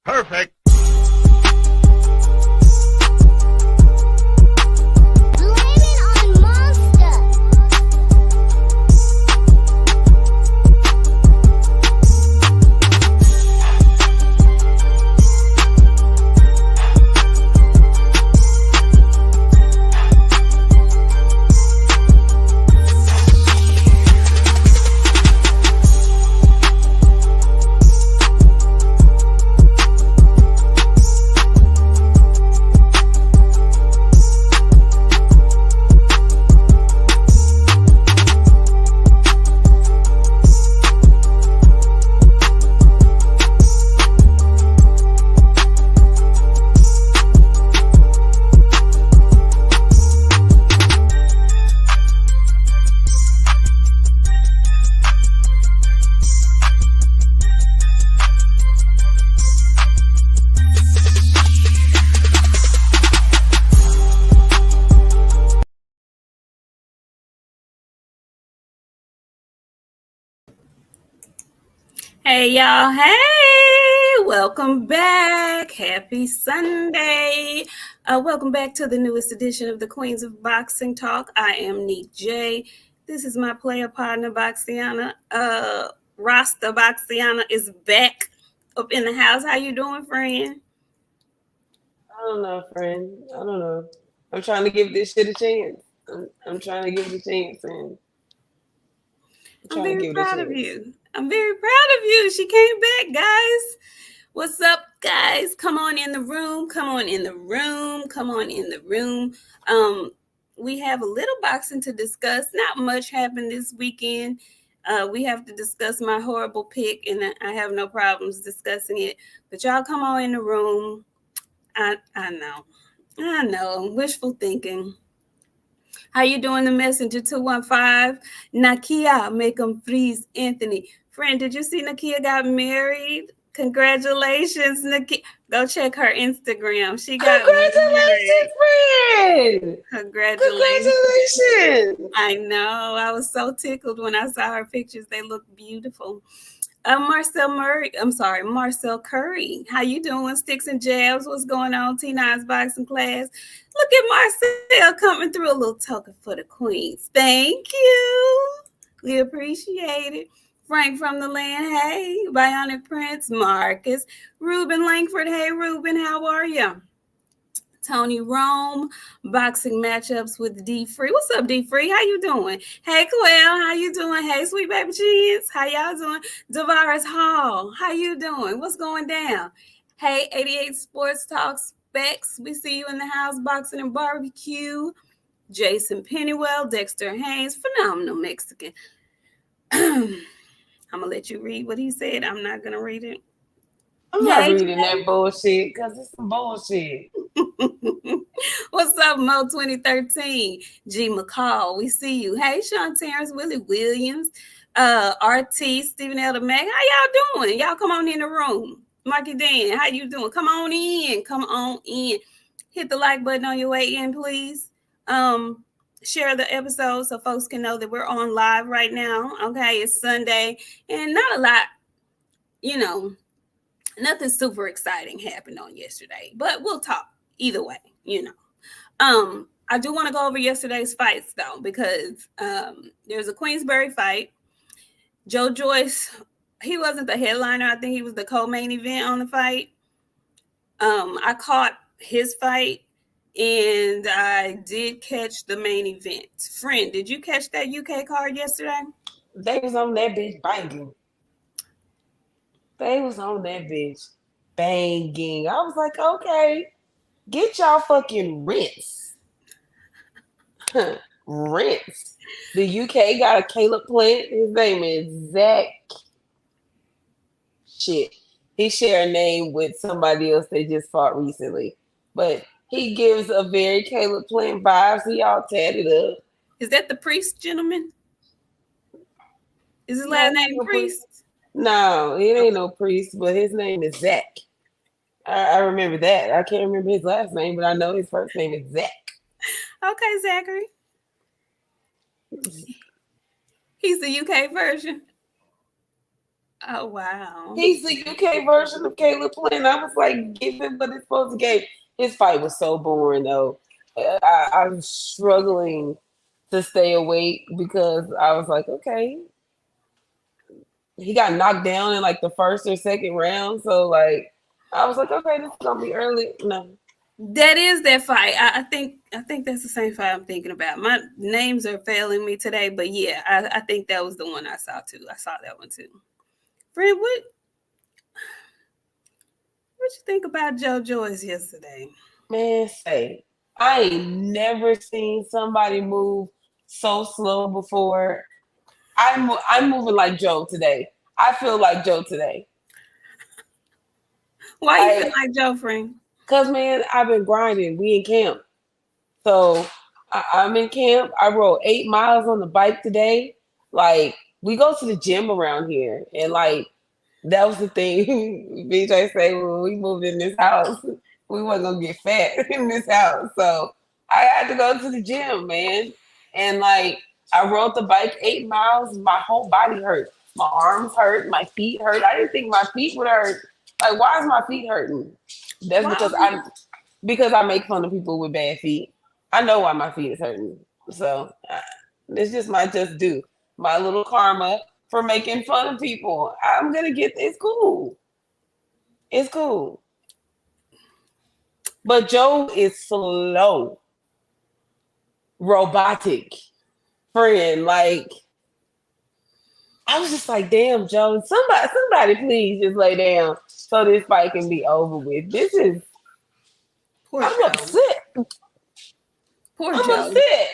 Perfect. Hey y'all, hey, welcome back. Happy Sunday. Welcome back to the newest edition of the Queens of Boxing Talk. I am Nik J. This is my player partner, BOXIANA. Rasta BOXIANA is back up in the house. How you doing, friend? I don't know, friend. I don't know. I'm trying to give this shit a chance. I'm trying to give it a chance, friend. I'm very proud of you. I'm very proud of you. She came back, guys. What's up, guys? Come on in the room. Come on in the room. Come on in the room. We have a little boxing to discuss. Not much happened this weekend. We have to discuss my horrible pick, and I have no problems discussing it. But y'all come on in the room. I know. Wishful thinking. How you doing? The messenger 215. Nakia, make them freeze. Anthony. Friend, did you see Nakia got married? Congratulations, Nakia. Go check her Instagram. She got Congratulations, friend. Congratulations. I know. I was so tickled when I saw her pictures. They look beautiful. Marcel Curry. How you doing? Sticks and Jabs. What's going on? T9's boxing class. Look at Marcel coming through. A little token for the queens. Thank you. We appreciate it. Frank from the land. Hey. Bionic Prince. Marcus. Ruben Langford. Hey, Ruben. How are you? Tony Rome, boxing matchups with D Free. What's up, D Free? How you doing? Hey, Quell, how you doing? Hey, sweet baby Chins, how y'all doing? Tavares Hall, how you doing? What's going down? Hey, 88 Sports Talk Specs, we see you in the house, boxing and barbecue. Jason Pennywell, Dexter Haynes, phenomenal Mexican. I'm gonna let you read what he said. I'm not gonna read it. I'm not reading that bullshit because it's some bullshit. What's up, Mo 2013? G McCall, we see you. Hey, Sean Terrence, Willie Williams, RT, Stephen Elder Mac. How y'all doing? Y'all come on in the room. Marky Dan, how you doing? Come on in. Come on in. Hit the like button on your way in, please. Share the episode so folks can know that we're on live right now. Okay, it's Sunday and not a lot, nothing super exciting happened on yesterday, but we'll talk either way, I do want to go over yesterday's fights though, because there's a Queensberry fight. Joe Joyce, he wasn't the headliner. I think he was the co-main event on the fight. I caught his fight and I did catch the main event. Friend, did you catch that UK card yesterday? They was on that bitch banging. They was on that bitch banging. I was like, okay, get y'all fucking rinse. Rinse. The UK got a Caleb Plant. His name is Zach. Shit. He shared a name with somebody else they just fought recently. But he gives a very Caleb Plant vibes. He all tatted up. Is that the Priest gentleman? Is his last name Priest? No, it ain't no Priest, but his name is Zach. I remember that. I can't remember his last name, but I know his first name is Zach. Okay, Zachary. He's the UK version. Oh wow. He's the UK version of Caleb Plant. I was like, give him what it's supposed to give. His fight was so boring though. I'm struggling to stay awake because I was like, okay, he got knocked down in like the first or second round. So like, I was like, okay, this is gonna be early. No, That is that fight. I think that's the same fight I'm thinking about. My names are failing me today, but yeah, I think that was the one I saw too. I saw that one too. Friend, what you think about Joe Joyce yesterday? man, say I ain't never seen somebody move so slow before. I'm moving like Joe today. I feel like Joe today. Why you feel like Joe, friend? Cause man, I've been grinding. We in camp, so I'm in camp. I rode 8 miles on the bike today. Like we go to the gym around here, and like that was the thing. BJ say when we moved in this house, we wasn't gonna get fat in this house, so I had to go to the gym, man. And like I rode the bike 8 miles. My whole body hurt. My arms hurt. My feet hurt. I didn't think my feet would hurt. Like why is my feet hurting? That's Why? because I make fun of people with bad feet. I know why my feet is hurting. So this just might just do my little karma for making fun of people. I'm gonna get it's cool. It's cool. But Joe is slow, robotic, friend. Like I was just like, damn, Joe, somebody please just lay down so this fight can be over with. Poor I'm Joe. upset. Poor I'm Joe. upset.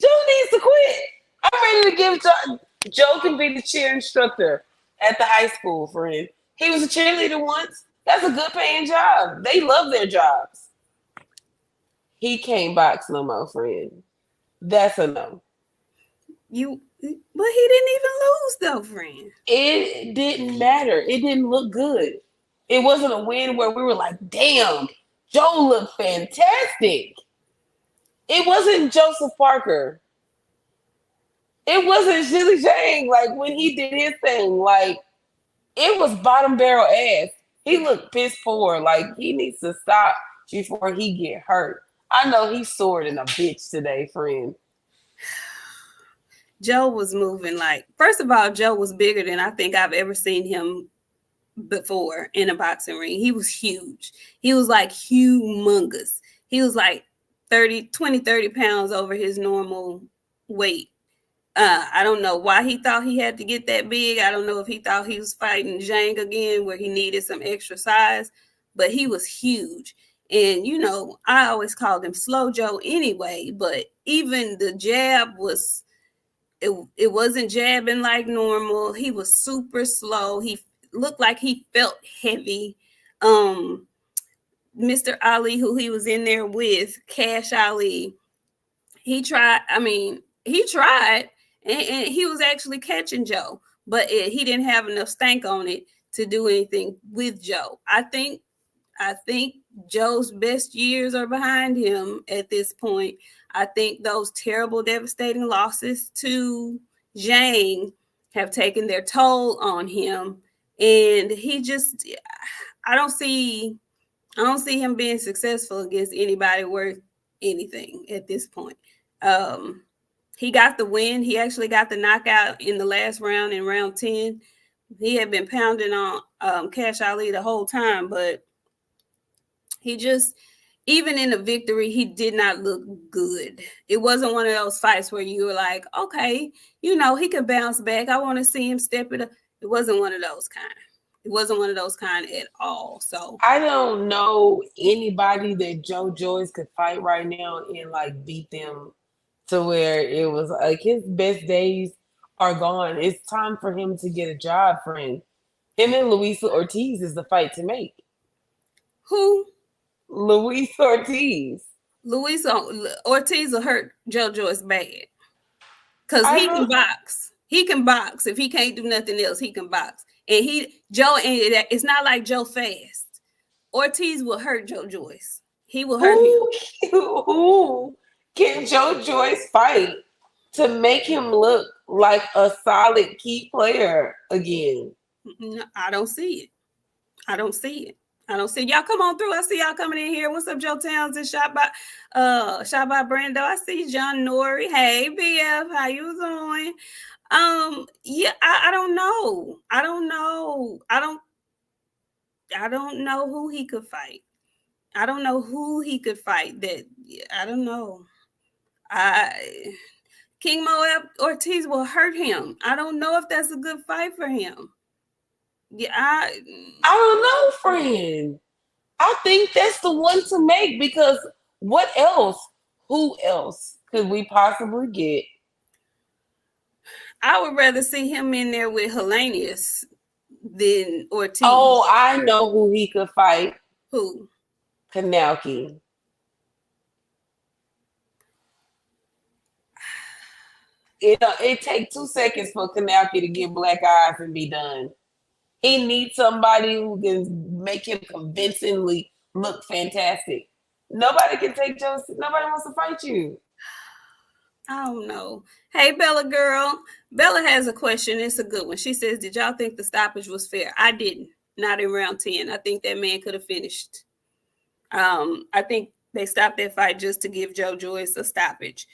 Joe needs to quit. I'm ready to give Joe can be the cheer instructor at the high school, friend. He was a cheerleader once. That's a good paying job. They love their jobs. He can't box no more, friend. That's a no. But he didn't even lose though, friend. It didn't matter. It didn't look good. It wasn't a win where we were like, damn, Joe looked fantastic. It wasn't Joseph Parker. It wasn't Shilly Shang. Like when he did his thing, like it was bottom barrel ass. He looked piss poor. Like he needs to stop before he get hurt. I know he's sore than a bitch today, friend. Joe was moving like, first of all, Joe was bigger than I think I've ever seen him before in a boxing ring. He was huge. He was like humongous. He was like 30 pounds over his normal weight. I don't know why he thought he had to get that big. I don't know if he thought he was fighting Zhang again where he needed some extra size, but he was huge. And, you know, I always called him Slow Joe anyway, but even the jab was, it wasn't jabbing like normal. He was super slow. He looked like he felt heavy. Mr. Ali, who he was in there with, Cash Ali, he tried. I mean, he tried, and he was actually catching Joe, but he didn't have enough stank on it to do anything with Joe. I think Joe's best years are behind him at this point. I think those terrible, devastating losses to Zhang have taken their toll on him, and he just, I don't see, I don't see him being successful against anybody worth anything at this point. Um, he got the win. He actually got the knockout in the last round in round 10. He had been pounding on Cash Ali the whole time, but he just, even in the victory, he did not look good. It wasn't one of those fights where you were like, okay, you know, he could bounce back. I want to see him step it up. It wasn't one of those kind. It wasn't one of those kind at all. So I don't know anybody that Joe Joyce could fight right now and like beat them to where it was like his best days are gone. It's time for him to get a job, friend. Him and Luis Ortiz is the fight to make. who? Luis Ortiz. Luis Ortiz will hurt Joe Joyce bad because I he can don't. box. He can box. If he can't do nothing else, he can box. And Joe, and it's not like Joe fast. Ortiz will hurt Joe Joyce. He will hurt him. Who can Joe Joyce fight to make him look like a solid key player again? No, I don't see it. I don't see it. I don't see y'all. Come on through. I see y'all coming in here. What's up, Joe Towns and Shot by Brando? I see John Nori. Hey, BF, how you doing? Yeah, I don't know. I don't know. I don't know who he could fight. I don't know who he could fight. That I don't know. King Moab Ortiz will hurt him. I don't know if that's a good fight for him. Yeah, I don't know, friend. I think that's the one to make because what else? Who else could we possibly get? I would rather see him in there with Hellenius than Ortiz. Oh, I know who he could fight. Who? Kanauki. It takes 2 seconds for Kanauki to get black eyes and be done. He needs somebody who can make him convincingly look fantastic. Nobody can take Joyce. Nobody wants to fight you. I don't know. Hey, Bella girl. Bella has a question. It's a good one. She says, did y'all think the stoppage was fair? I didn't. Not in round 10. I think that man could have finished. I think they stopped that fight just to give Joe Joyce a stoppage.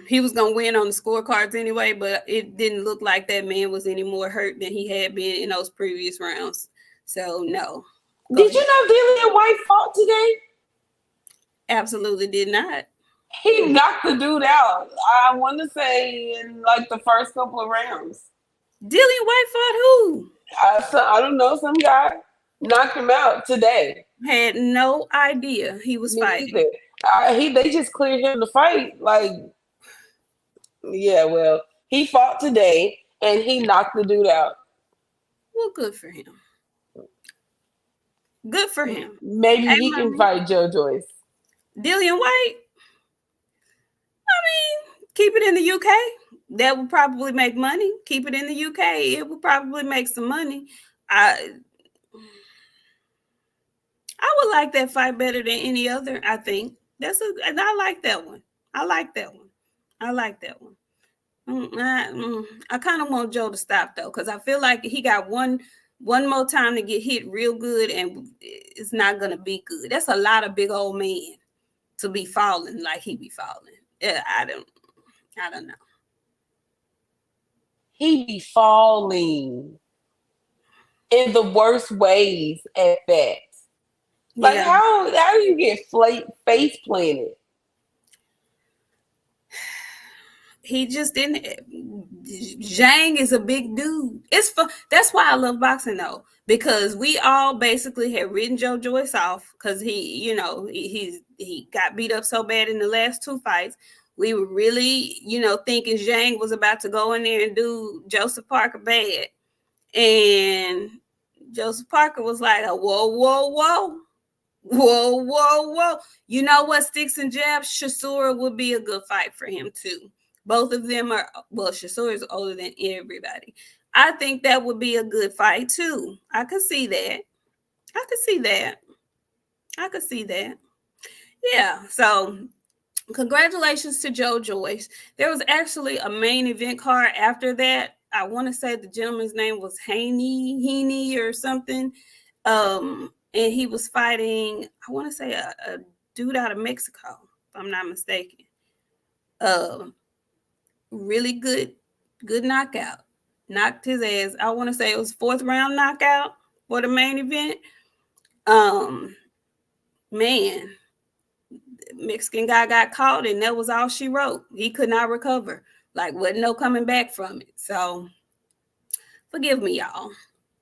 He was going to win on the scorecards anyway, but it didn't look like that man was any more hurt than he had been in those previous rounds. So, no. Did you know Dillian White fought today? Absolutely did not. He knocked the dude out. I want to say in like the first couple of rounds. Dillian White fought who? I don't know. Some guy knocked him out today. Had no idea he was fighting. They just cleared him to fight. Like, yeah, well, he fought today and he knocked the dude out. Well, good for him. Good for him. Maybe he can fight Joe Joyce. Dillian White? I mean, keep it in the UK. That would probably make money. Keep it in the UK. It would probably make some money. I would like that fight better than any other, I think. And I like that one. I like that one. I kind of want Joe to stop though, because I feel like he got one more time to get hit real good, and it's not gonna be good. That's a lot of big old men to be falling like he be falling. Yeah, I don't know. He be falling in the worst ways at that. Like, how do you get face planted? He just didn't. Zhang is a big dude. It's fun. That's why I love boxing though, because we all basically had written Joe Joyce off because he got beat up so bad in the last 2 fights. We were really, thinking Zhang was about to go in there and do Joseph Parker bad, and Joseph Parker was like, whoa. You know what? Sticks and jabs. Chisora would be a good fight for him too. Both of them are, Chisora is older than everybody. I think that would be a good fight too. I could see that. Yeah. So congratulations to Joe Joyce. There was actually a main event card after that. I want to say the gentleman's name was Heaney or something. And he was fighting, I want to say a dude out of Mexico, if I'm not mistaken. Really good knockout. Knocked his ass. I want to say it was 4th round knockout for the main event. Man, Mexican guy got caught, and that was all she wrote. He could not recover. Like, wasn't no coming back from it. So, forgive me, y'all.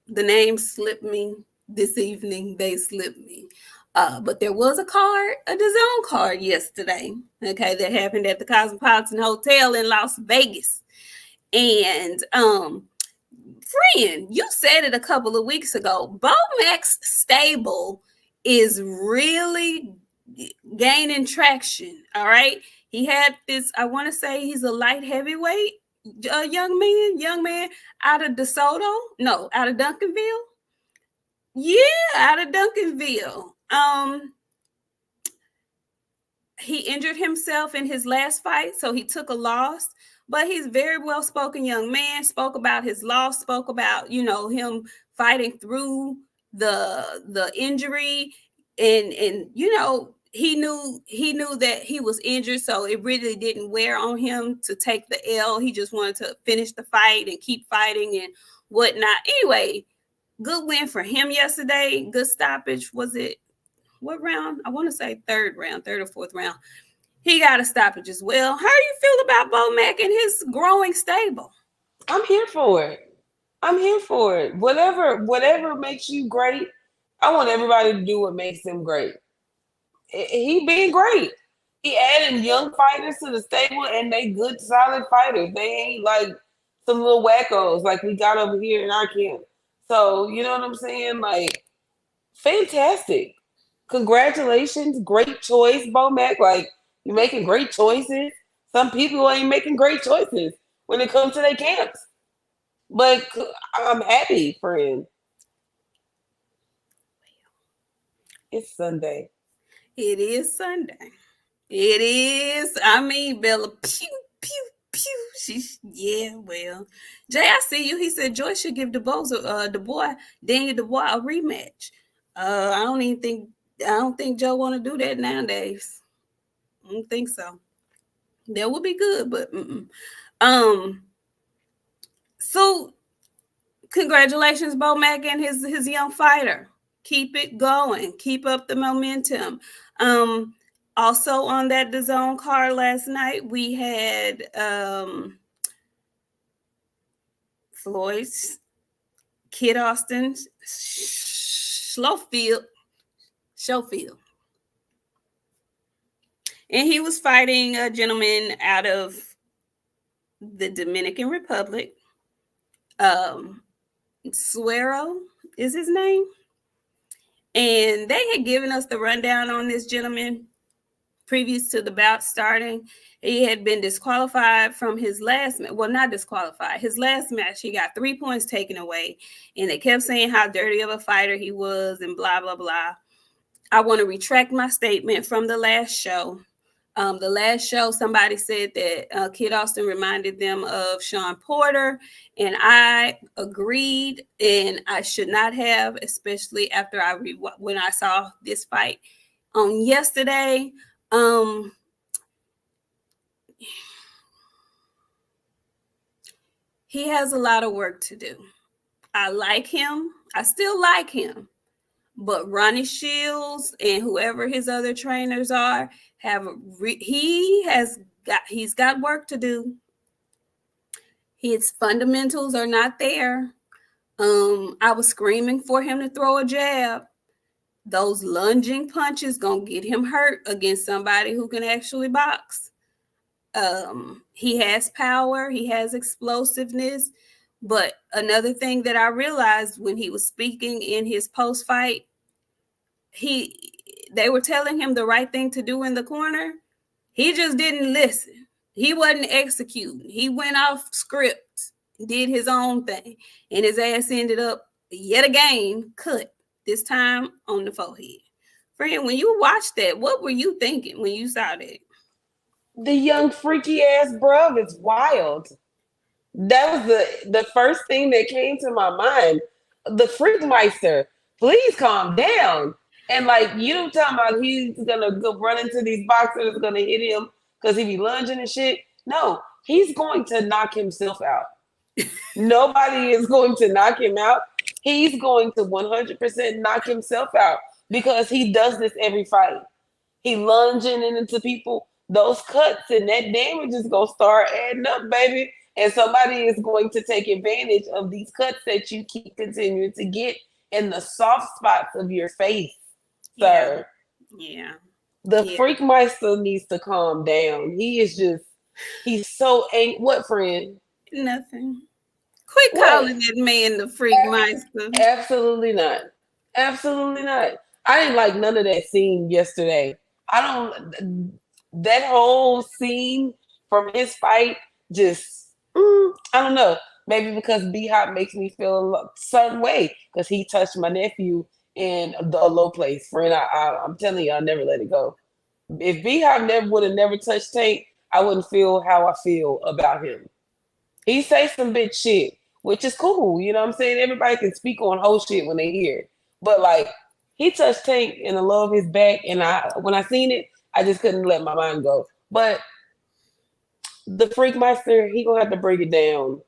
The names slipped me this evening. They slipped me. But there was a DAZN card yesterday, okay, that happened at the Cosmopolitan Hotel in Las Vegas. And, friend, you said it a couple of weeks ago, Bomax Stable is really gaining traction, all right? He had this, I want to say he's a light heavyweight young man out of DeSoto. No, out of Duncanville. Yeah, out of Duncanville. He injured himself in his last fight, so he took a loss. but he's a very well-spoken young man, spoke about his loss, spoke about, him fighting through the injury, and he knew that he was injured, so it really didn't wear on him to take the L. He just wanted to finish the fight and keep fighting and whatnot. Anyway, good win for him yesterday. Good stoppage. Was it what round? I want to say third or fourth round. He got a stoppage as well. How do you feel about Bo Mack and his growing stable? I'm here for it. I'm here for it. Whatever makes you great, I want everybody to do what makes them great. He being great. He adding young fighters to the stable, and they good, solid fighters. They ain't like some little wackos like we got over here in our camp. So you know what I'm saying? Like, fantastic. Congratulations, great choice, Bo Mack. Like, you're making great choices. Some people ain't making great choices when it comes to their camps. But I'm happy for him. It's Sunday. It is Sunday. It is. I mean, Bella, pew, pew, pew. Well. Jay, I see you. He said Joyce should give Daniel Dubois a rematch. I don't think Joe want to do that nowadays. I don't think so. That would be good, but so congratulations, Bo Mack and his young fighter. Keep it going. Keep up the momentum. Also on that DAZN card last night, we had Floyd's Kid Austin Schofield. And he was fighting a gentleman out of the Dominican Republic. Suero is his name. And they had given us the rundown on this gentleman previous to the bout starting. He had been disqualified from his last match. Well, not disqualified. His last match, he got 3 points taken away. And they kept saying how dirty of a fighter he was and blah, blah, blah. I want to retract my statement from the last show. The last show, somebody said that Kid Austin reminded them of Sean Porter, and I agreed, and I should not have, especially after when I saw this fight on yesterday. He has a lot of work to do. I like him. I still like him. But Ronnie Shields and whoever his other trainers are he's got work to do. His fundamentals are not there. I was screaming for him to throw a jab. Those lunging punches gonna get him hurt against somebody who can actually box. He has power. He has explosiveness. But another thing that I realized when he was speaking in his post-fight, they were telling him the right thing to do in the corner. He just didn't listen. He wasn't executing. He went off script, did his own thing, and his ass ended up yet again cut, this time on the forehead. Friend, when you watched that, what were you thinking when you saw that? The young freaky ass bruv is wild. That was the first thing that came to my mind. The Freakmeister, please calm down. And like, you talking about he's gonna go run into these boxers that's gonna hit him because he be lunging and shit. No, he's going to knock himself out. Nobody is going to knock him out. He's going to 100% knock himself out because he does this every fight. He lunging into people. Those cuts and that damage is gonna start adding up, baby. And somebody is going to take advantage of these cuts that you keep continuing to get in the soft spots of your face, sir. Yeah. The Freakmeister needs to calm down. He's so angry. What, friend? Nothing. Quit calling that man the Freakmeister. Absolutely not. Absolutely not. I didn't like none of that scene yesterday. That whole scene from his fight just, I don't know. Maybe because B-Hop makes me feel a certain way because he touched my nephew in a low place. Friend, I'm telling you, I'll never let it go. If B-Hop would have never touched Tank, I wouldn't feel how I feel about him. He say some bitch shit, which is cool. You know what I'm saying? Everybody can speak on whole shit when they hear it. But like he touched Tank in the low of his back, and when I seen it, I just couldn't let my mind go. But the Freakmeister, he gonna have to break it down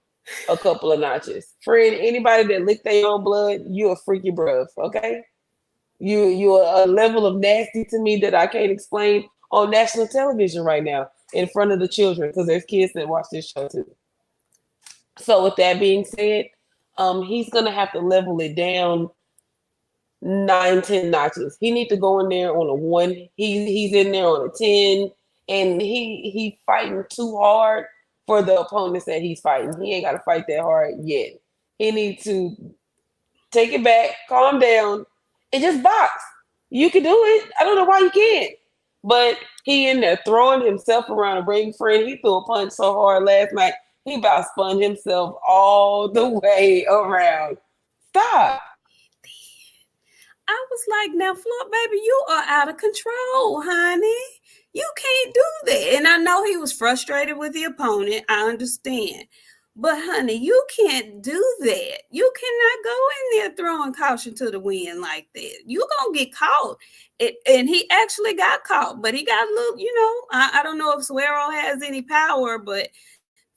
a couple of notches. Friend, anybody that licked their own blood, you a freaky bruv, okay? You're a level of nasty to me that I can't explain on national television right now in front of the children, because there's kids that watch this show too. So with that being said, he's gonna have to level it down 9, 10 notches. He need to go in there on a 1. He's in there on a 10, and he fighting too hard for the opponents that he's fighting. He ain't got to fight that hard yet. He needs to take it back, calm down, and just box. You can do it. I don't know why you can't. But he in there throwing himself around a ring, friend. He threw a punch so hard last night, he about spun himself all the way around. Stop. I was like, now, Floyd, baby, you are out of control, honey. You can't do that. And I know he was frustrated with the opponent. I understand. But, honey, you can't do that. You cannot go in there throwing caution to the wind like that. You're going to get caught. And he actually got caught. But he got a little, I don't know if Suero has any power, but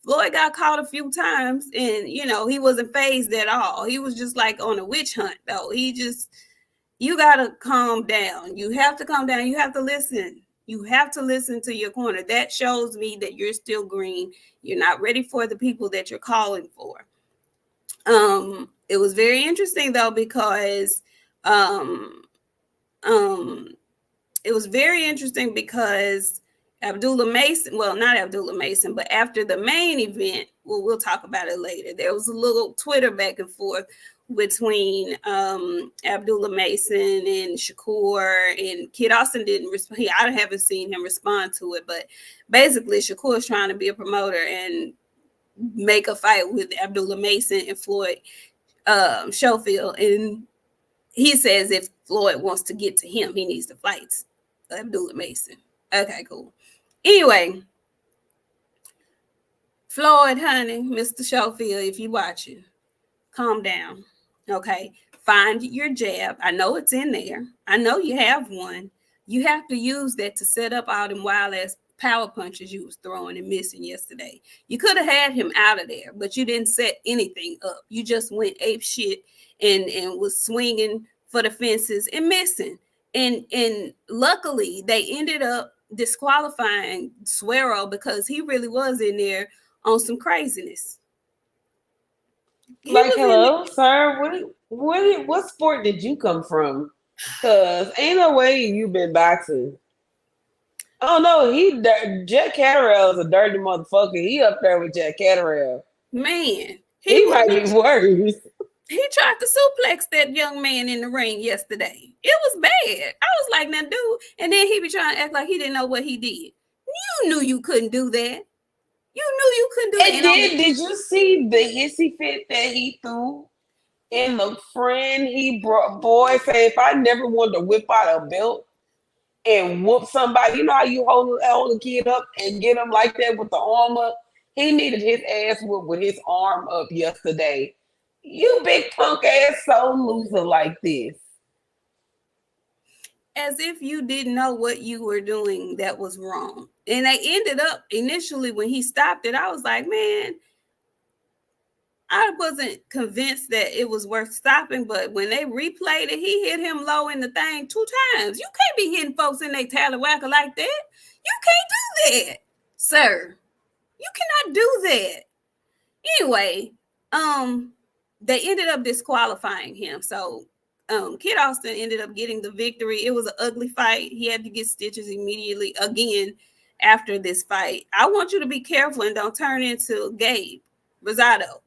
Floyd got caught a few times. And, he wasn't fazed at all. He was just like on a witch hunt, though. You got to calm down. You have to calm down. You have to listen. You have to listen to your corner. That shows me that you're still green. You're not ready for the people that you're calling for. It was very interesting, though, because it was very interesting because Abdullah Mason, well, not Abdullah Mason, but after the main event, we'll talk about it later. There was a little Twitter back and forth between Abdullah Mason and Shakur, and Kid Austin didn't respond. I haven't seen him respond to it, but basically Shakur is trying to be a promoter and make a fight with Abdullah Mason and Floyd Schofield, and he says if Floyd wants to get to him, he needs to fight Abdullah Mason. Okay, cool. Anyway, Floyd, honey, Mr. Schofield, if you're watching, calm down. Okay, find your jab. I know it's in there. I know you have one. You have to use that to set up all them wild ass power punches you was throwing and missing yesterday. You could have had him out of there, but you didn't set anything up. You just went ape shit and was swinging for the fences and missing. And luckily they ended up disqualifying Suero because he really was in there on some craziness. Like, hello, sir. What sport did you come from? Cause ain't no way you've been boxing. Oh no, Jack Catterall is a dirty motherfucker. He up there with Jack Catterall. Man, he might be worse. He tried to suplex that young man in the ring yesterday. It was bad. I was like, now, dude. And then he be trying to act like he didn't know what he did. You knew you couldn't do that. You knew you couldn't do it. And did you see the hissy fit that he threw? And the friend he brought, boy, say, if I never wanted to whip out a belt and whoop somebody, you know how you hold a kid up and get him like that with the arm up? He needed his ass whooped with his arm up yesterday. You big punk ass soul loser like this. As if you didn't know what you were doing that was wrong. And they ended up, initially when he stopped it, I was like, man, I wasn't convinced that it was worth stopping, but when they replayed it, he hit him low in the thing 2 times. You can't be hitting folks in their tallywhacker like that. You can't do that, sir. You cannot do that. Anyway, they ended up disqualifying him. So Kid Austin ended up getting the victory. It was an ugly fight. He had to get stitches immediately again after this fight. I want you to be careful and don't turn into Gabe Rosado.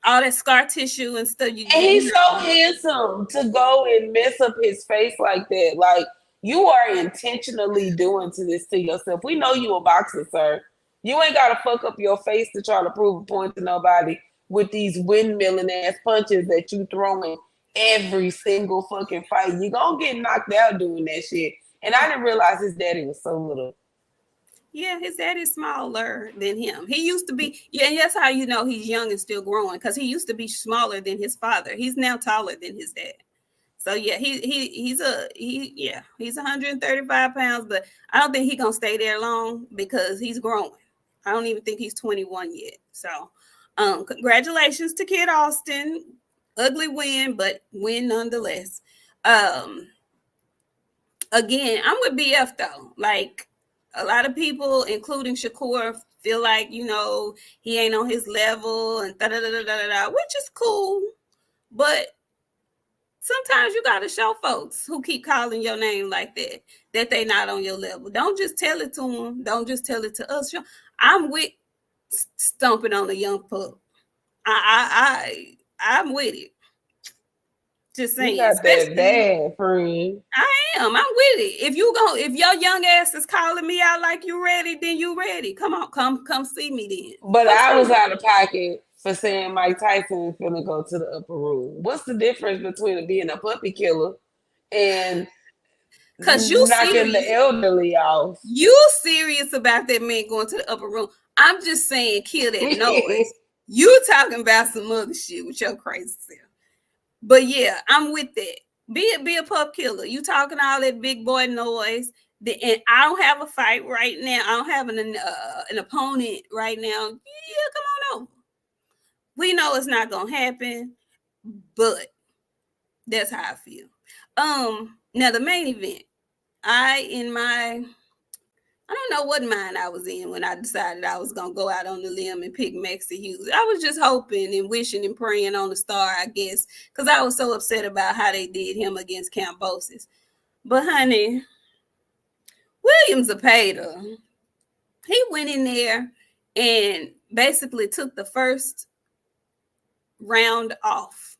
All that scar tissue and stuff. And he's so handsome to go and mess up his face like that. Like, you are intentionally doing this to yourself. We know you a boxer, sir. You ain't got to fuck up your face to try to prove a point to nobody with these windmilling ass punches that you throwing every single fucking fight. You're going to get knocked out doing that shit. And I didn't realize his daddy was so little. Yeah, his dad is smaller than him. He used to be, yeah, and that's how you know he's young and still growing because he used to be smaller than his father. He's now taller than his dad. So yeah, he's 135 pounds, but I don't think he's gonna stay there long because he's growing. I don't even think he's 21 yet. So congratulations to Kid Austin. Ugly win, but win nonetheless. Um Again, I'm with BF though. Like a lot of people, including Shakur, feel like he ain't on his level and da da da da da da, which is cool. But sometimes you gotta show folks who keep calling your name like that they not on your level. Don't just tell it to them. Don't just tell it to us. I'm with stomping on a young pup. I'm with it. Just You saying, got that especially bad, friend. I am. I'm with it. If your young ass is calling me out like you ready, then you ready. Come on, come see me then. But Come I see was me. out of pocket for saying Mike Tyson is finna go to the upper room. What's the difference between being a puppy killer and Cause you knocking the serious. elderly off? You serious about that man going to the upper room. I'm just saying kill that noise. You talking about some other shit with your crazy self. But yeah, I'm with that. Be a pup killer. You talking all that big boy noise. And I don't have a fight right now. I don't have an opponent right now. Yeah, come on over. We know it's not gonna happen, but that's how I feel. Now the main event. I don't know what mind I was in when I decided I was gonna go out on the limb and pick Maxie Hughes. I was just hoping and wishing and praying on the star, I guess, because I was so upset about how they did him against Cambosis. But honey, William Zepeda, he went in there and basically took the first round off.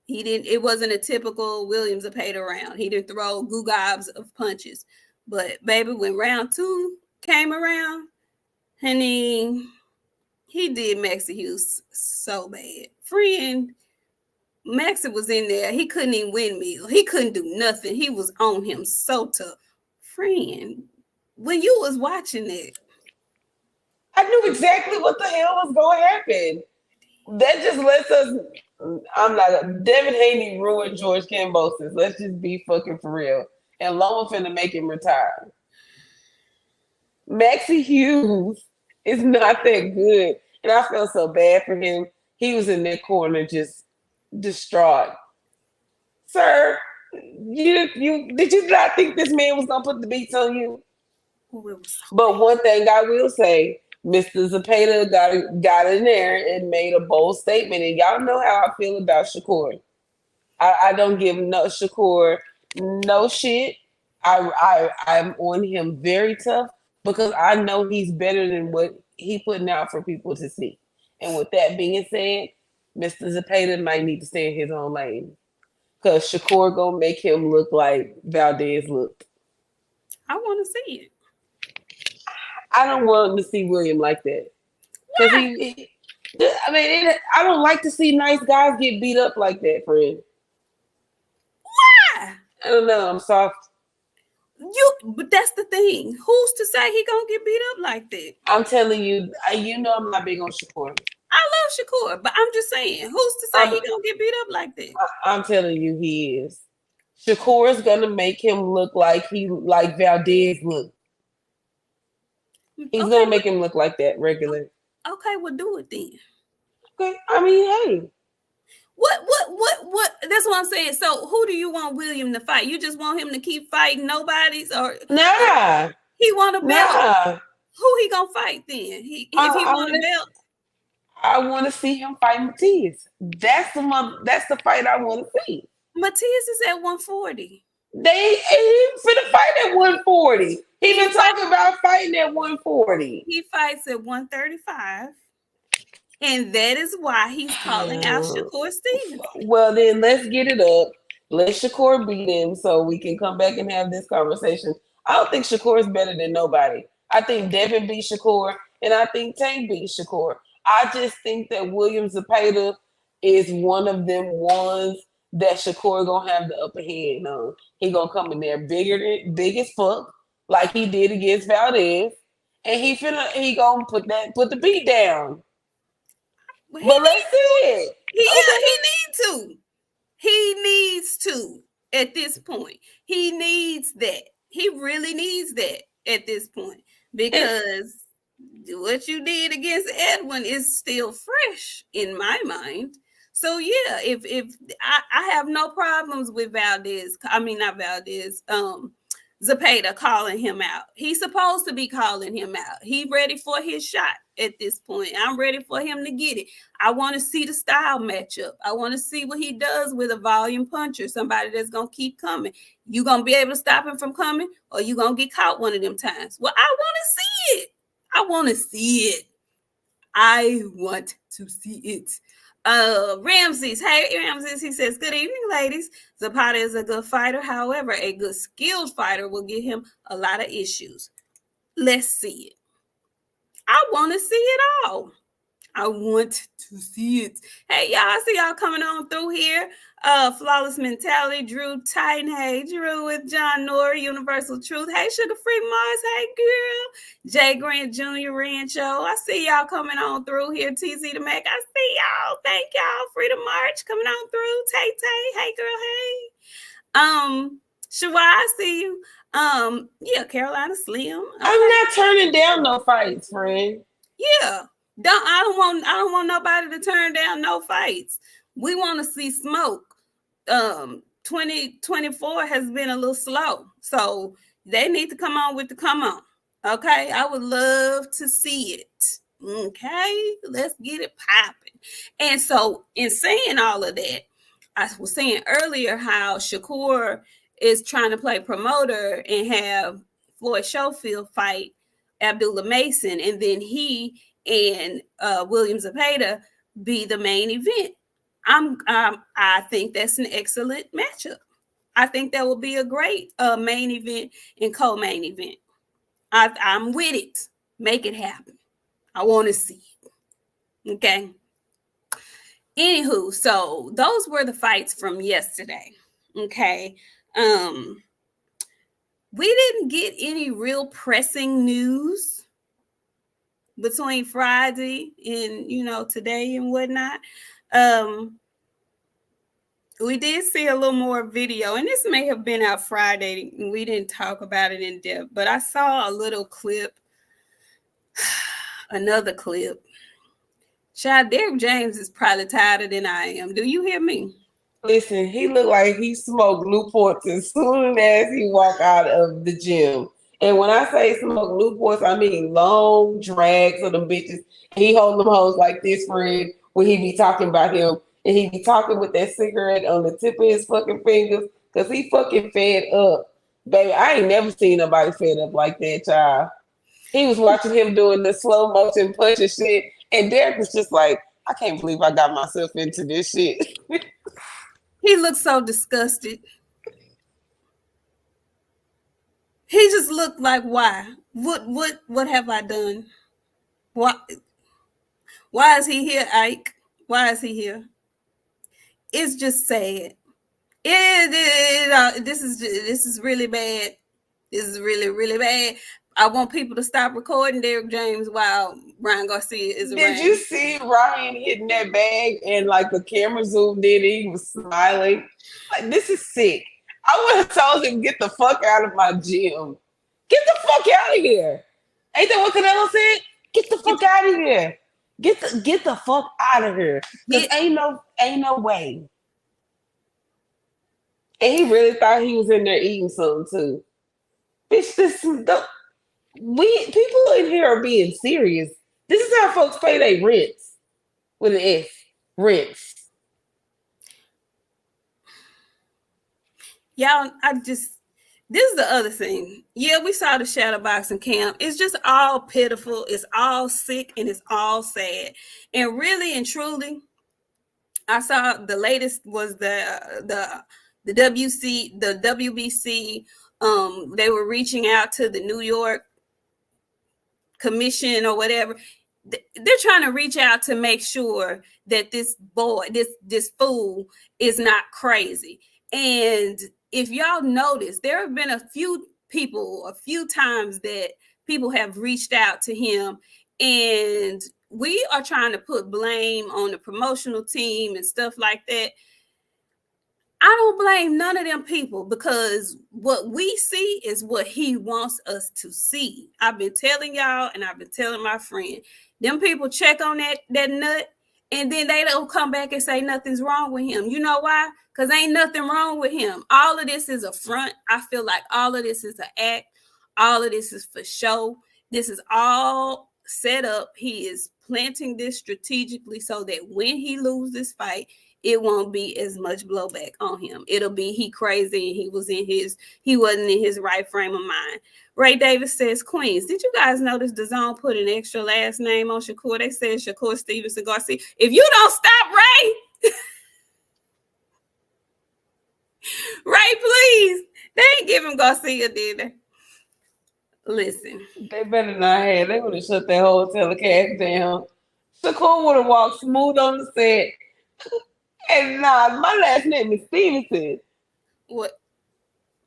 He didn't. It wasn't a typical William Zepeda round. He didn't throw goo gobs of punches. But baby, when round two came around, honey, he did Maxie Hughes so bad. Friend, Maxie was in there. He couldn't even windmill. He couldn't do nothing. He was on him so tough. Friend, when you was watching it, I knew exactly what the hell was going to happen. That just lets us. I'm not. Devin Haney ruined George Kambosos. Let's just be fucking for real. And Loma finna make him retire. Maxie Hughes is not that good, and I felt so bad for him. He was in that corner just distraught. Sir, you did you not think this man was gonna put the beats on you? oh, it was so But one thing I will say, Mr. Zepeda got in there and made a bold statement, and y'all know how I feel about Shakur. I don't give no Shakur no shit. I'm on him very tough because I know he's better than what he putting out for people to see. And with that being said, Mr. Zepeda might need to stay in his own lane because Shakur gonna make him look like Valdez looked. I want to see it. I don't want to see William like that because Why? I mean, I don't like to see nice guys get beat up like that, friend. Why? I don't know. I'm soft. But that's the thing. Who's to say he gonna get beat up like that? I'm telling you, you know I'm not big on Shakur. I love Shakur, but I'm just saying, who's to say he I'm, gonna get beat up like that? I'm telling you, he is. Shakur is gonna make him look like Valdez looked. He's Okay, gonna make him look like that regular. okay, well, do it then. Okay, I mean, hey, What? That's what I'm saying. So, who do you want William to fight? You just want him to keep fighting nobodies, or nah, he want a belt? nah. Who he gonna fight then? If he I want a want to. belt, I want to see him fight Matias. That's the one. That's the fight I want to see. Matias is at 140. They ain't finna fight at 140. He been fight- talking about fighting at 140. He fights at 135. And that is why he's calling out Shakur Stevens. Well, then let's get it up. Let Shakur beat him so we can come back and have this conversation. I don't think Shakur is better than nobody. I think Devin beat Shakur, and I think Tank beat Shakur. I just think that William Zepeda is one of them ones that Shakur gonna have the upper hand on. He gonna come in there big as fuck, like he did against Valdez, and he gonna put the beat down. He But let's needs see to. it. He Okay. needs to. He needs to at this point. He needs that. He really needs that at this point because what you did against Edwin is still fresh in my mind. So yeah, if I have no problems with Valdez, I mean not Valdez, Zepeda calling him out. He's supposed to be calling him out. He ready for his shot at this point. I'm ready for him to get it. I want to see the style matchup. I want to see what he does with a volume puncher, somebody that's gonna keep coming. You gonna be able to stop him from coming, or you gonna get caught one of them times? Well, I want to see it. I want to see it. I want to see it. Ramses, hey Ramses, he says, good evening, ladies. Zepeda is a good fighter. However, a good skilled fighter will give him a lot of issues. Let's see it. I want to see it all. I want to see it. Hey, y'all, I see y'all coming on through here. Flawless Mentality, Drew Titan. Hey, Drew with John Nori, Universal Truth. Hey, Sugar Free Mars. Hey, girl. Jay Grant Jr. Rancho. I see y'all coming on through here. TZ the Mac. I see y'all. Thank y'all. Freedom March coming on through. Tay Tay. Hey, girl. Hey. Shawai, I see you. Yeah, Carolina Slim. Okay. I'm not turning down no fights, friend. Yeah. I don't want nobody to turn down no fights. We want to see smoke. 2024 has been a little slow. So they need to come on with the come on. Okay. I would love to see it. Okay. Let's get it popping. And so in saying all of that, I was saying earlier how Shakur is trying to play promoter and have Floyd Schofield fight Abdullah Mason, and then he and William Zepeda be the main event. I think that's an excellent matchup. I think that will be a great main event and co-main event. I'm with it. Make it happen. I want to see it. Okay. Anywho, so those were the fights from yesterday. Okay. We didn't get any real pressing news between Friday and today and whatnot. We did see a little more video, and this may have been out Friday. We didn't talk about it in depth, but I saw a little clip, another clip. Child, Derrick James is probably tighter than I am. Do you hear me? Listen, he looked like he smoked Newports as soon as he walked out of the gym. And when I say smoke Newports, I mean long drags of them bitches. He hold them hoes like this, friend, when he be talking about him. And he be talking with that cigarette on the tip of his fucking fingers because he fucking fed up. Baby, I ain't never seen nobody fed up like that, child. He was watching him doing the slow motion punch and shit. And Derek was just like, I can't believe I got myself into this shit. He looked so disgusted. He just looked like, why? What have I done? Why is he here, Ike? Why is he here? It's just sad. This is really bad. This is really, really bad. I want people to stop recording Derrick James while Ryan Garcia is around. Did you see Ryan hitting that bag and like the camera zoomed in and he was smiling? Like, this is sick. I would have told him, get the fuck out of my gym. Get the fuck out of here. Ain't that what Canelo said? Get the fuck out of here. Get the fuck out of here. Because ain't no way. And he really thought he was in there eating something too. Bitch, people in here are being serious. This is how folks pay their rents with an S. Rents. Y'all, this is the other thing. Yeah, we saw the shadow boxing camp. It's just all pitiful. It's all sick and it's all sad. And really and truly, I saw the latest was the WBC. They were reaching out to the New York Commission or whatever. They're trying to reach out to make sure that this boy, this fool, is not crazy. And if y'all notice, there have been a few times that people have reached out to him, and we are trying to put blame on the promotional team and stuff like that. I don't blame none of them people, because what we see is what he wants us to see. I've been telling y'all, and I've been telling my friend, them people check on that nut, and then they don't come back and say nothing's wrong with him. You know why? Because ain't nothing wrong with him. All of this is a front. I feel like all of this is an act. All of this is for show. This is all set up. He is planting this strategically so that when he loses this fight, it won't be as much blowback on him. It'll be he crazy and he wasn't in his right frame of mind. Ray Davis says, Queens, did you guys notice DAZN put an extra last name on Shakur? They said Shakur Stevenson Garcia. If you don't stop, Ray, Ray, please. They ain't giving Garcia, did they? Listen. They better not have. They would have shut that whole telecast down. Shakur would have walked smooth on the set. And nah, my last name is Stevenson. What?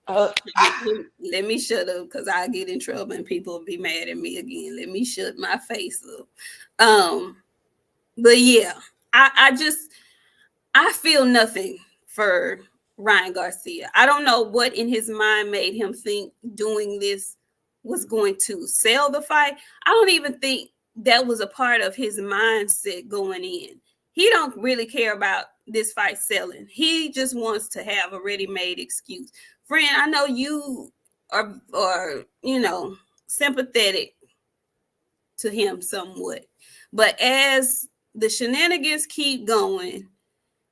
Let me shut up, because I get in trouble and people will be mad at me again. Let me shut my face up. But yeah, I feel nothing for Ryan Garcia. I don't know what in his mind made him think doing this was going to sell the fight. I don't even think that was a part of his mindset going in. He don't really care about this fight selling. He just wants to have a ready-made excuse. Friend, I know you are sympathetic to him somewhat. But as the shenanigans keep going,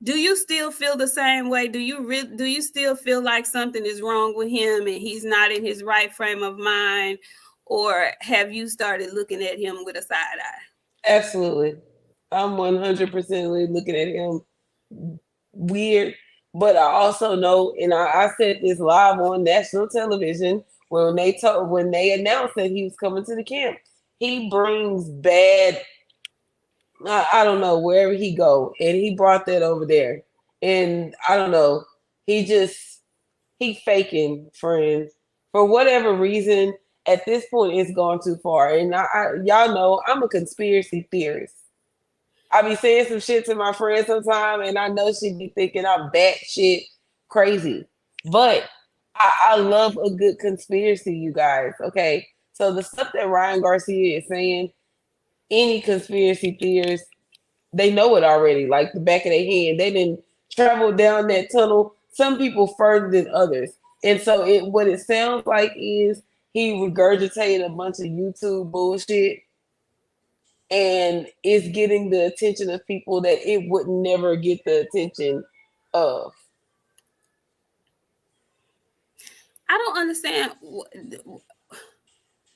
do you still feel the same way? Do you still feel like something is wrong with him and he's not in his right frame of mind? Or have you started looking at him with a side eye? Absolutely. I'm 100% looking at him weird, but I also know, and I said this live on national television when they announced that he was coming to the camp. He brings bad, I don't know, wherever he go, and he brought that over there. And I don't know, he faking, friends, for whatever reason. At this point, it's gone too far, and y'all know I'm a conspiracy theorist. I be saying some shit to my friend sometime, and I know she be thinking I'm batshit crazy. But I love a good conspiracy, you guys. Okay. So the stuff that Ryan Garcia is saying, any conspiracy theorists, they know it already, like the back of their hand. They didn't travel down that tunnel. Some people further than others. And so what it sounds like is he regurgitated a bunch of YouTube bullshit, and it's getting the attention of people that it would never get the attention of. I don't understand.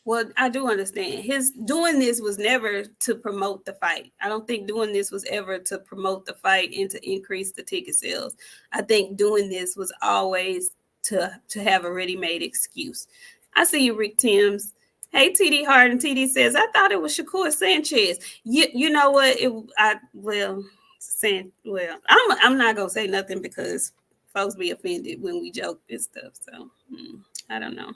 Well, I do understand. His doing this was never to promote the fight. I don't think doing this was ever to promote the fight and to increase the ticket sales. I think doing this was always to have a ready-made excuse. I see you, Rick Timms. Hey, TD Harden. TD says, I thought it was Shakur Sanchez. You know what? I'm not gonna say nothing because folks be offended when we joke and stuff. So I don't know.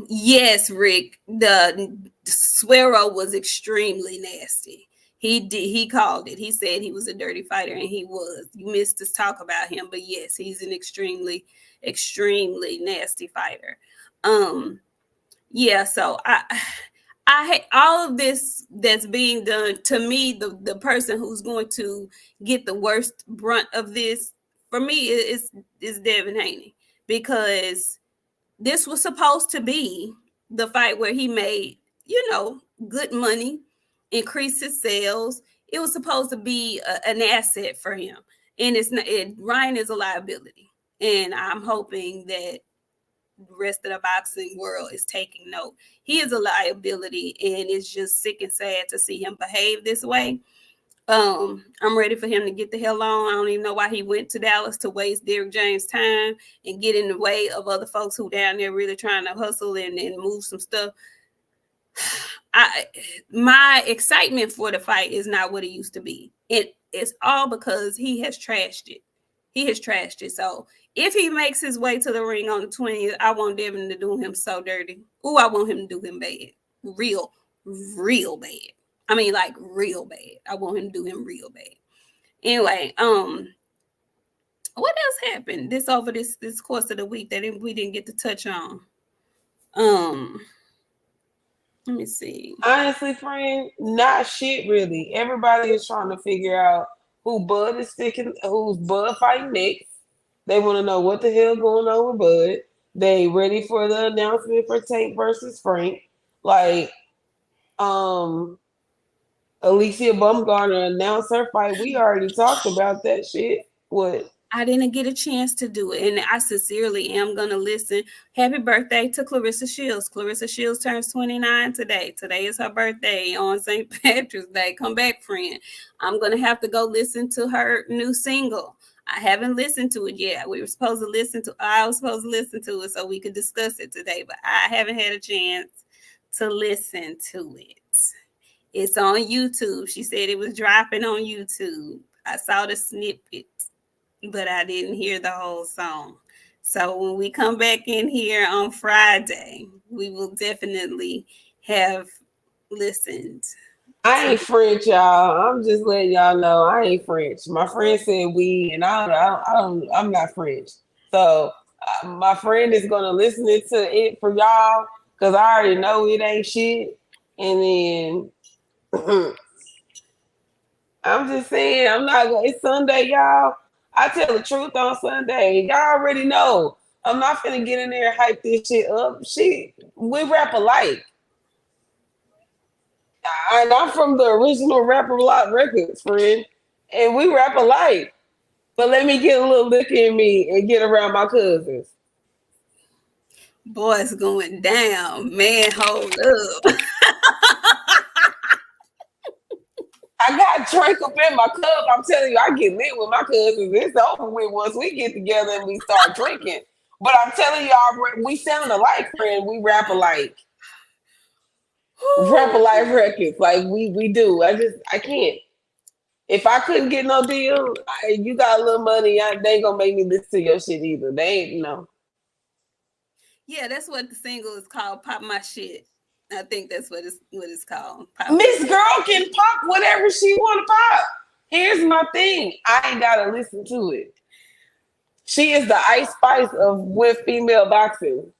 Yes, Rick, the Suero was extremely nasty. He called it. He said he was a dirty fighter, and he was. You missed us talk about him, but yes, he's an extremely, extremely nasty fighter. Yeah, so I hate all of this that's being done. To me, the person who's going to get the worst brunt of this, for me, is Devin Haney, because this was supposed to be the fight where he made, good money, increased his sales. It was supposed to be an asset for him. And it's not. Ryan is a liability. And I'm hoping that the rest of the boxing world is taking note. He is a liability, and it's just sick and sad to see him behave this way. I'm ready for him to get the hell on. I don't even know why he went to Dallas to waste Derrick James' time and get in the way of other folks who down there really trying to hustle and move some stuff. My excitement for the fight is not what it used to be. It's all because he has trashed it. He has trashed it. So if he makes his way to the ring on the 20th, I want Devin to do him so dirty. Ooh, I want him to do him bad. Real, real bad. I mean, like real bad. I want him to do him real bad. Anyway, what else happened this course of the week that we didn't get to touch on? Let me see. Honestly, friend, not shit really. Everybody is trying to figure out who's Bud fighting next. They want to know what the hell going on with Bud. They ready for the announcement for Tank versus Frank. Like, Alicia Bumgarner announced her fight. We already talked about that shit. What? I didn't get a chance to do it, and I sincerely am going to listen. Happy birthday to Clarissa Shields. Clarissa Shields turns 29 today. Today is her birthday on St. Patrick's Day. Come back, friend. I'm going to have to go listen to her new single. I haven't listened to it yet. I was supposed to listen to it so we could discuss it today, but I haven't had a chance to listen to it. It's on YouTube. She said it was dropping on YouTube. I saw the snippet, but I didn't hear the whole song. So when we come back in here on Friday, we will definitely have listened. I ain't French, y'all. I'm just letting y'all know I ain't French. My friend said we, and I'm not French. So my friend is gonna listen to it for y'all because I already know it ain't shit. And then I'm just saying I'm not gonna. It's Sunday, y'all. I tell the truth on Sunday. Y'all already know. I'm not finna get in there and hype this shit up. Shit, we rap alike. And I'm from the original Rapper Lot Records, friend. And we rap alike. But let me get a little liquor in me and get around my cousins. Boy, it's going down. Man, hold up. I got drink up in my cup. I'm telling you, I get lit with my cousins. It's over with once we get together and we start drinking. But I'm telling y'all, we sound alike, friend. We rap alike. Rap alike records. Like we do. I can't. If I couldn't get no deal, you got a little money, they ain't gonna make me listen to your shit either. They ain't, Yeah, that's what the single is called, Pop My Shit. I think that's what it's called. Miss Girl can pop whatever she want to pop. Here's my thing. I ain't gotta listen to it. She is the Ice Spice of with female boxing.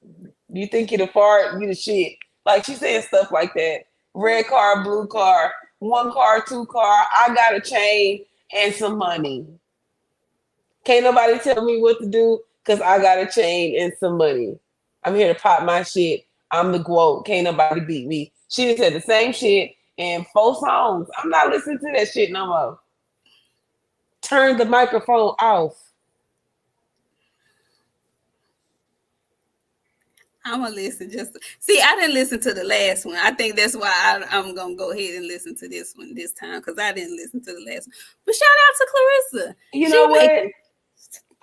You think you the fart, you the shit. Like she saying stuff like that. Red car, blue car, 1 car, 2 car. I got a chain and some money. Can't nobody tell me what to do because I got a chain and some money. I'm here to pop my shit. I'm the GWOAT. Can't nobody beat me. She said the same shit in 4 songs. I'm not listening to that shit no more. Turn the microphone off. I'm gonna listen. See, I didn't listen to the last one. I think that's why I'm gonna go ahead and listen to this one this time because I didn't listen to the last one. But shout out to Clarissa. You know what?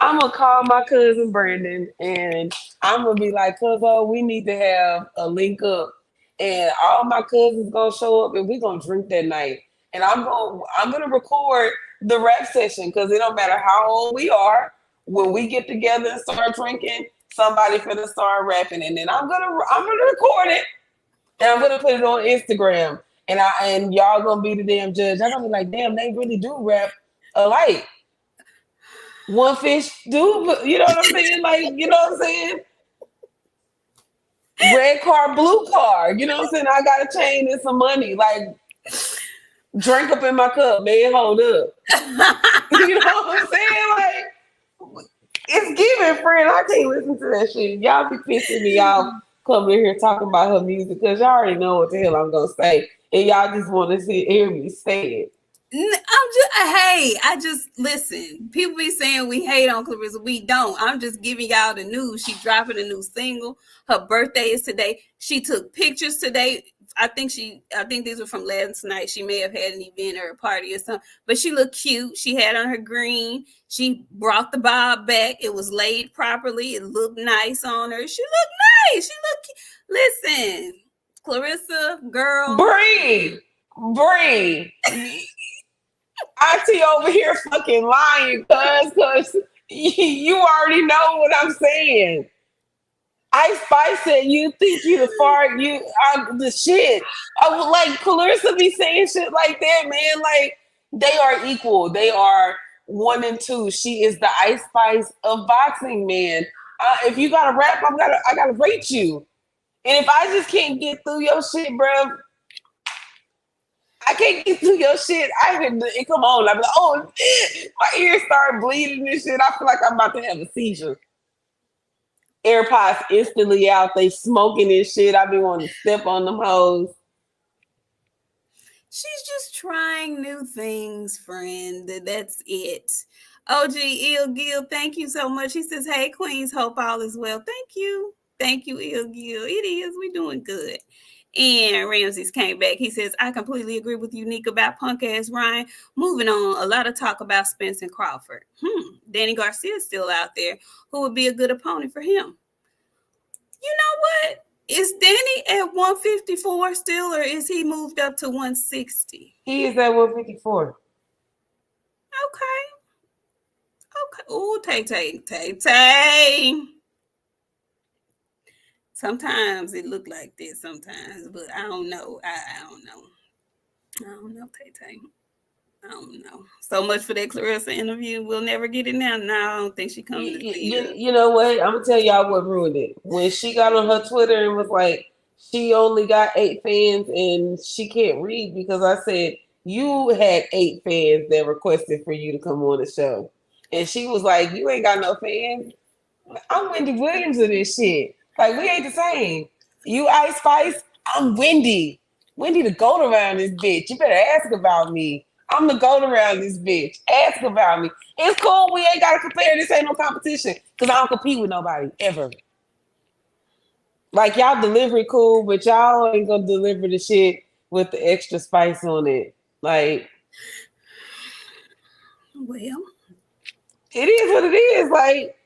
I'm gonna call my cousin Brandon and I'm gonna be like, "Cuzzo, we need to have a link up, and all my cousins gonna show up, and we're gonna drink that night. And I'm gonna record the rap session because it don't matter how old we are. When we get together and start drinking, somebody finna start rapping, and then I'm gonna record it, and I'm gonna put it on Instagram, and y'all gonna be the damn judge. I'm gonna be like, damn, they really do rap alike. One fish do, you know what I'm saying? Like, you know what I'm saying? Red car, blue car. You know what I'm saying? I got a chain and some money. Like, drink up in my cup, man. Hold up. You know what I'm saying? Like, it's giving, friend. I can't listen to that shit. Y'all be pissing me off coming in here talking about her music because y'all already know what the hell I'm going to say. And y'all just want to hear me say it. I just listen. People be saying we hate on Clarissa. We don't. I'm just giving y'all the news. She's dropping a new single. Her birthday is today. She took pictures today. I think these were from last night. She may have had an event or a party or something, but she looked cute. She had on her green. She brought the bob back. It was laid properly. It looked nice on her. She looked nice. Listen, Clarissa, girl. Breathe. Auntie over here fucking lying, cuz You already know what I'm saying. Ice Spice said, "You think you the fart? You I'm the shit." I would like Clarissa be saying shit like that, man. Like they are equal. They are one and two. She is the Ice Spice of boxing, man. If you got to rap, I gotta rate you. And if I just can't get through your shit, bro, I can't get through your shit. I can it come on. I'm like, oh shit, my ears start bleeding and shit. I feel like I'm about to have a seizure. AirPods instantly out. They smoking and shit. I be wanting to step on them hoes. She's just trying new things, friend. That's it. OG Il Gil, thank you so much. He says, "Hey, Queens, hope all is well." Thank you. Thank you, Il Gil. It is. We're doing good. And Ramses came back. He says, "I completely agree with you, Nick, about punk ass Ryan. Moving on, a lot of talk about Spence and Crawford. Danny Garcia is still out there. Who would be a good opponent for him? You know what? Is Danny at 154 still, or is he moved up to 160? He is at 154. Okay. Okay. Ooh, Tay. Sometimes it look like this sometimes, but I don't know. I don't know. I don't know, Tay. I don't know. So much for that Clarissa interview. We'll never get it now. No, I don't think she coming to see us. You know what? I'm gonna tell y'all what ruined it. When she got on her Twitter and was like, she only got 8 fans and she can't read because I said you had 8 fans that requested for you to come on the show, and she was like, "You ain't got no fans." I'm Wendy Williams of this shit. Like we ain't the same. You Ice Spice. I'm Wendy. Wendy the goat around this bitch. You better ask about me. I'm the goat around this bitch. Ask about me. It's cool. We ain't got to compare. This ain't no competition because I don't compete with nobody ever. Like y'all delivery cool, but y'all ain't gonna deliver the shit with the extra spice on it. Like, Well, it is what it is. Like,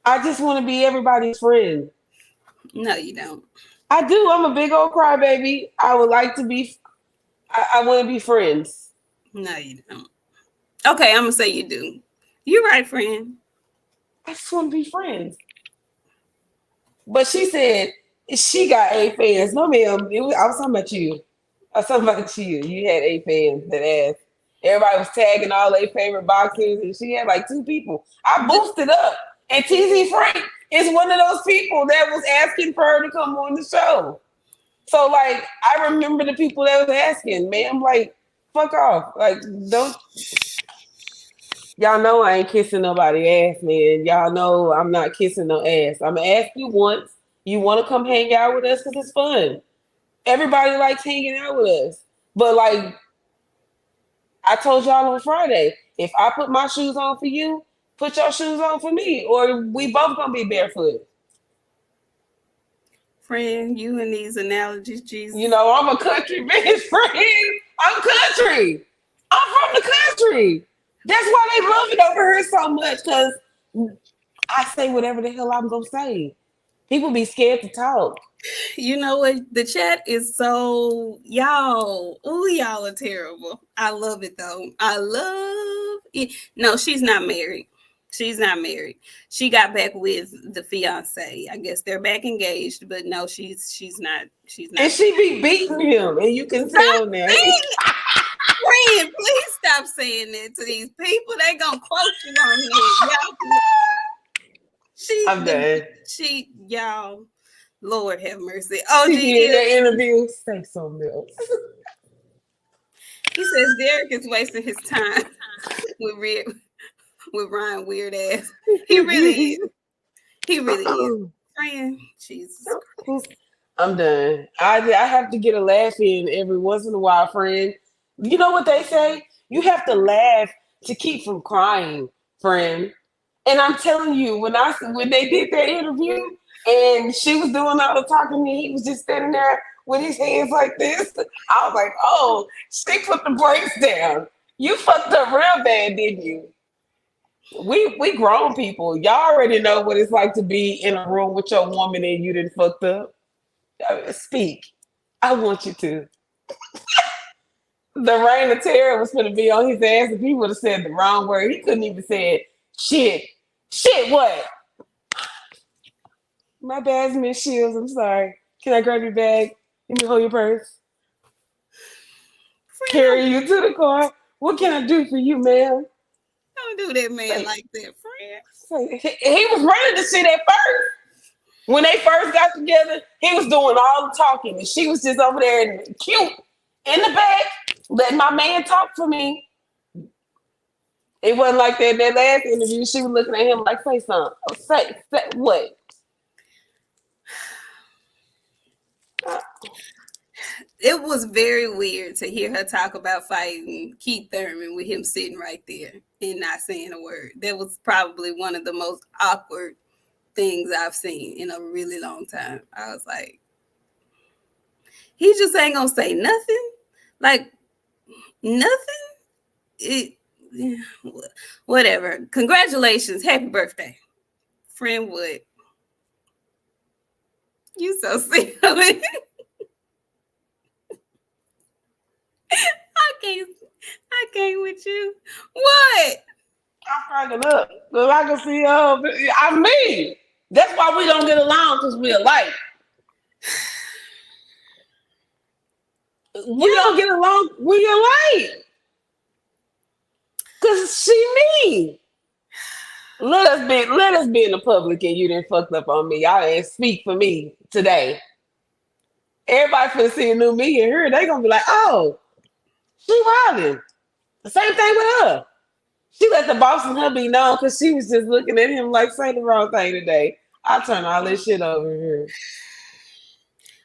I just want to be everybody's friend. no, you don't. I do. I'm a big old crybaby. I would like to be. I want to be friends. No, you don't. Okay, I'm gonna say you do. You're right, friend. I just want to be friends. But she said she got 8 fans. No, ma'am. I was talking about you. I was talking about you. You had 8 fans that asked. Everybody was tagging all their favorite boxers, and she had like 2 people. I boosted up. And TZ Frank is one of those people that was asking for her to come on the show. So, like, I remember the people that was asking, man. I'm like, fuck off. Like, don't. Y'all know I ain't kissing nobody ass, man. Y'all know I'm not kissing no ass. I'm gonna ask you once. You want to come hang out with us because it's fun. Everybody likes hanging out with us. But like I told y'all on Friday, if I put my shoes on for you, put your shoes on for me, or we both gonna be barefoot. Friend, you and these analogies, Jesus. You know, I'm a country bitch, friend. I'm country. I'm from the country. That's why they love it over here so much, because I say whatever the hell I'm gonna say. People be scared to talk. You know what? The chat is so y'all. Oh, y'all are terrible. I love it though. I love it. No, she's not married. She's not married. She got back with the fiance. I guess they're back engaged, but no, she's not. She's not. And she be beating him, and you can tell now. Friend, please stop saying that to these people. They gonna quote you on here. I'm done. Y'all. Lord have mercy. Oh, in that interview, say something else. He says Derek is wasting his time with Ryan weird ass. He really is. He really is. Friend, Jesus Christ. I'm done. I have to get a laugh in every once in a while, friend. You know what they say? You have to laugh to keep from crying, friend. And I'm telling you, when they did that interview and she was doing all the talking, and he was just standing there with his hands like this, I was like, oh, she put the brakes down. You fucked up real bad, didn't you? We grown people. Y'all already know what it's like to be in a room with your woman and you didn't fucked up. Speak. I want you to. The reign of terror was going to be on his ass if he would have said the wrong word. He couldn't even say it. Shit, what? My bad's Miss Shields. I'm sorry. Can I grab your bag? Let me hold your purse. Friend, Carry you to the car. What can I do for you, ma'am? don't do that man like that, friend. He was running the shit at first. When they first got together, he was doing all the talking, and she was just over there cute in the back, letting my man talk for me. It wasn't like that. That last interview, she was looking at him like, "Say something. Say what?" It was very weird to hear her talk about fighting Keith Thurman with him sitting right there and not saying a word. That was probably one of the most awkward things I've seen in a really long time. I was like, he just ain't gonna say nothing. Like nothing. It, whatever. Congratulations. Happy birthday. Friend Wood. You so silly. I can't with you. What? I'm cracking up. Cause I can see I mean, that's why we don't get along, because we alike. We don't get along, we alike. Cause she me. Let us be in the public and you didn't fucked up on me. Y'all ain't speak for me today. Everybody finna see a new me in here. They gonna be like, oh, she wildin'. The same thing with her. She let the boss and her be known because she was just looking at him like, say the wrong thing today. I turn all this shit over here.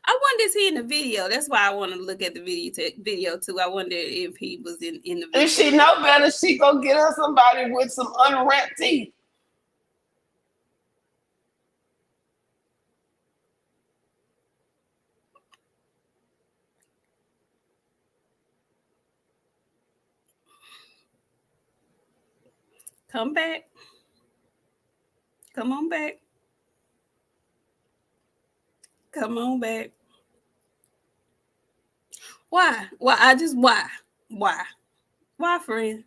I wonder is he in the video? That's why I want to look at the video too. I wonder if he was in the video. If she know better, she gonna get her somebody with some unwrapped teeth. Come back. Come on back. Come on back. Why? Why, friend?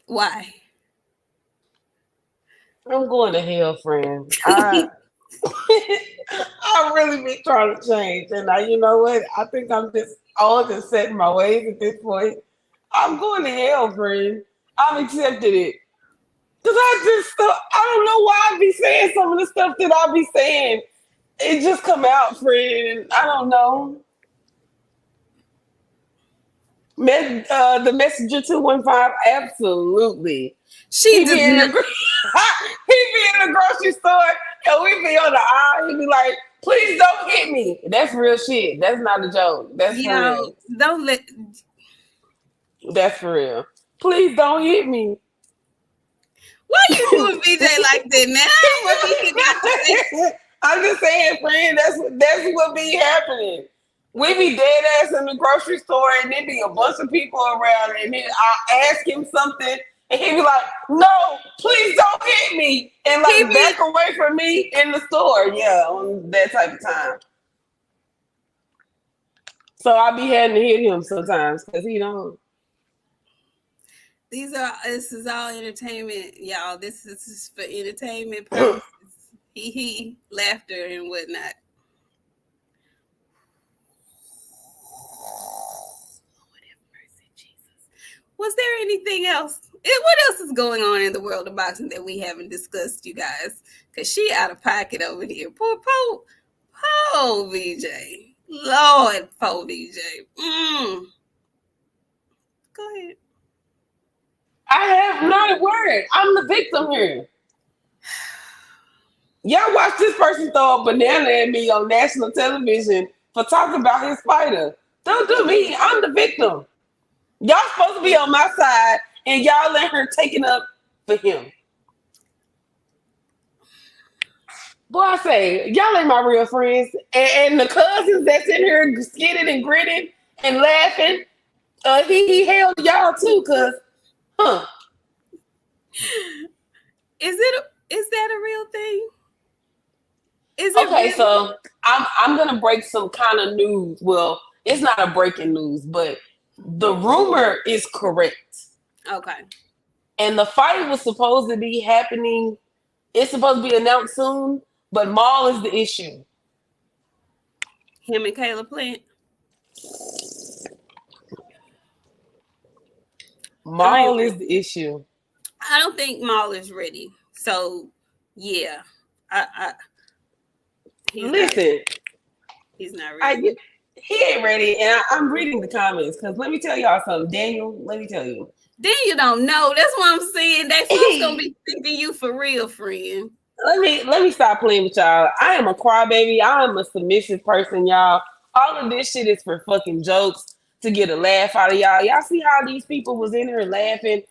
Why? I'm going to hell, friend. I really be trying to change. And you know what? I think I'm just old and set in my ways at this point. I'm going to hell, friend. I've accepted it. Because I don't know why I be saying some of the stuff that I be saying. It just come out, friend. I don't know. The messenger 215, absolutely. He be in the grocery store and we be on the aisle. He be like, "Please don't hit me." That's real shit. That's not a joke. That's for real. Don't let. That's for real. Please don't hit me. Why you doing BJ like that now? I'm just saying, friend. That's what be happening. We be dead ass in the grocery store, and there be a bunch of people around, and then I'll ask him something, and he be like, "No, please don't hit me," and like back away from me in the store. Yeah, on that type of time. So I be having to hit him sometimes because he don't. This is all entertainment, y'all. This is for entertainment purposes. He laughter and whatnot. Was there anything else? What else is going on in the world of boxing that we haven't discussed, you guys? Because she out of pocket over here. Poor VJ. Lord, poor VJ. Go ahead. I have not a word. I'm the victim here. Y'all watch this person throw a banana at me on national television for talking about his fighter. Don't do me. I'm the victim. Y'all supposed to be on my side, and y'all let her take it up for him. Boy, I say, y'all ain't my real friends. And the cousins that's in here skidding and grinning and laughing, he held y'all too, cause, Is that a real thing? Is it okay? Really? So I'm gonna break some kind of news. Well, it's not a breaking news, but the rumor is correct. Okay. And the fight was supposed to be happening. It's supposed to be announced soon, but Maul is the issue. Him and Caleb Plant. Maul is the issue. I don't think Maul is ready. So yeah, listen. He's not ready. He ain't ready, and I'm reading the comments because let me tell y'all something, Daniel. Let me tell you. Daniel don't know. That's what I'm saying. That folks gonna be thinking you for real, friend. Let me stop playing with y'all. I am a crybaby. I am a submissive person, y'all. All of this shit is for fucking jokes to get a laugh out of y'all. Y'all see how these people was in here laughing?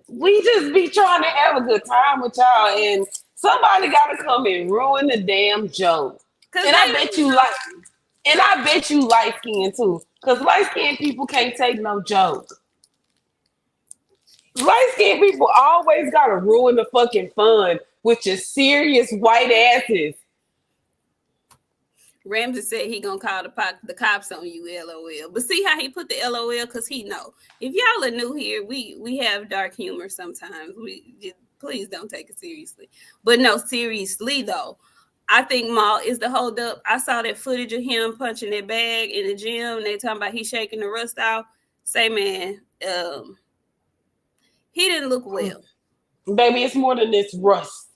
We just be trying to have a good time with y'all, and somebody got to come and ruin the damn joke. And I bet you light skin too, because light skin people can't take no joke. Light skinned people always gotta ruin the fucking fun with your serious white asses. Ramsey said he gonna call the cops on you, LOL. But see how he put the LOL, because he know. If y'all are new here, we have dark humor sometimes. Please don't take it seriously. But no, seriously though, I think Maul is the holdup. I saw that footage of him punching that bag in the gym. They talking about he shaking the rust off. Say, man, he didn't look well. Baby, it's more than this rust.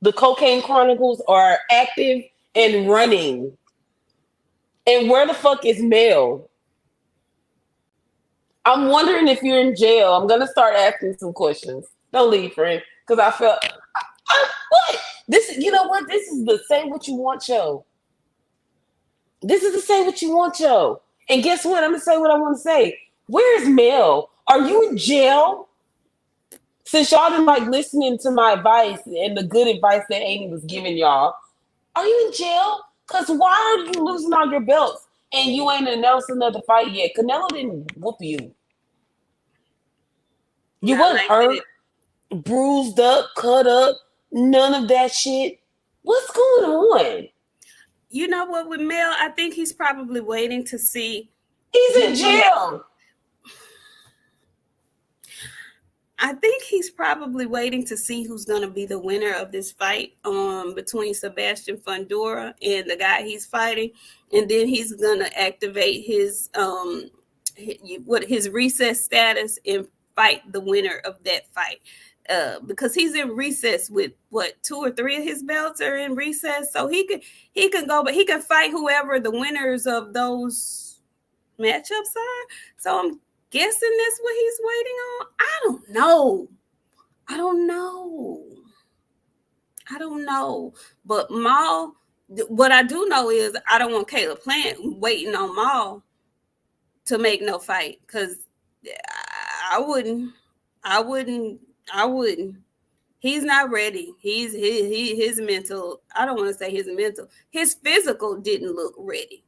The Cocaine Chronicles are active and running. And where the fuck is Mel? I'm wondering if you're in jail. I'm gonna start asking some questions. Don't leave, friend, because I felt what this. You know what? This is the say what you want show. This is the say what you want show. And guess what? I'm gonna say what I want to say. Where's Mel? Are you in jail? Since y'all didn't like listening to my advice and the good advice that Amy was giving y'all, are you in jail? Because why are you losing all your belts and you ain't announced another fight yet? Canelo didn't whoop you. You wasn't hurt, bruised up, cut up, none of that shit. What's going on? You know what, with Mel, I think he's probably waiting to see. He's in jail. I think he's probably waiting to see who's going to be the winner of this fight between Sebastian Fundora and the guy he's fighting. And then he's going to activate his recess status and fight the winner of that fight. Because he's in recess with 2 or 3 of his belts are in recess. So he can go, but he can fight whoever the winners of those matchups are. So I'm guessing that's what he's waiting on. I don't know. But Maul, what I do know is I don't want Caleb Plant waiting on Maul to make no fight, because I wouldn't. He's not ready. His mental. I don't want to say his mental. His physical didn't look ready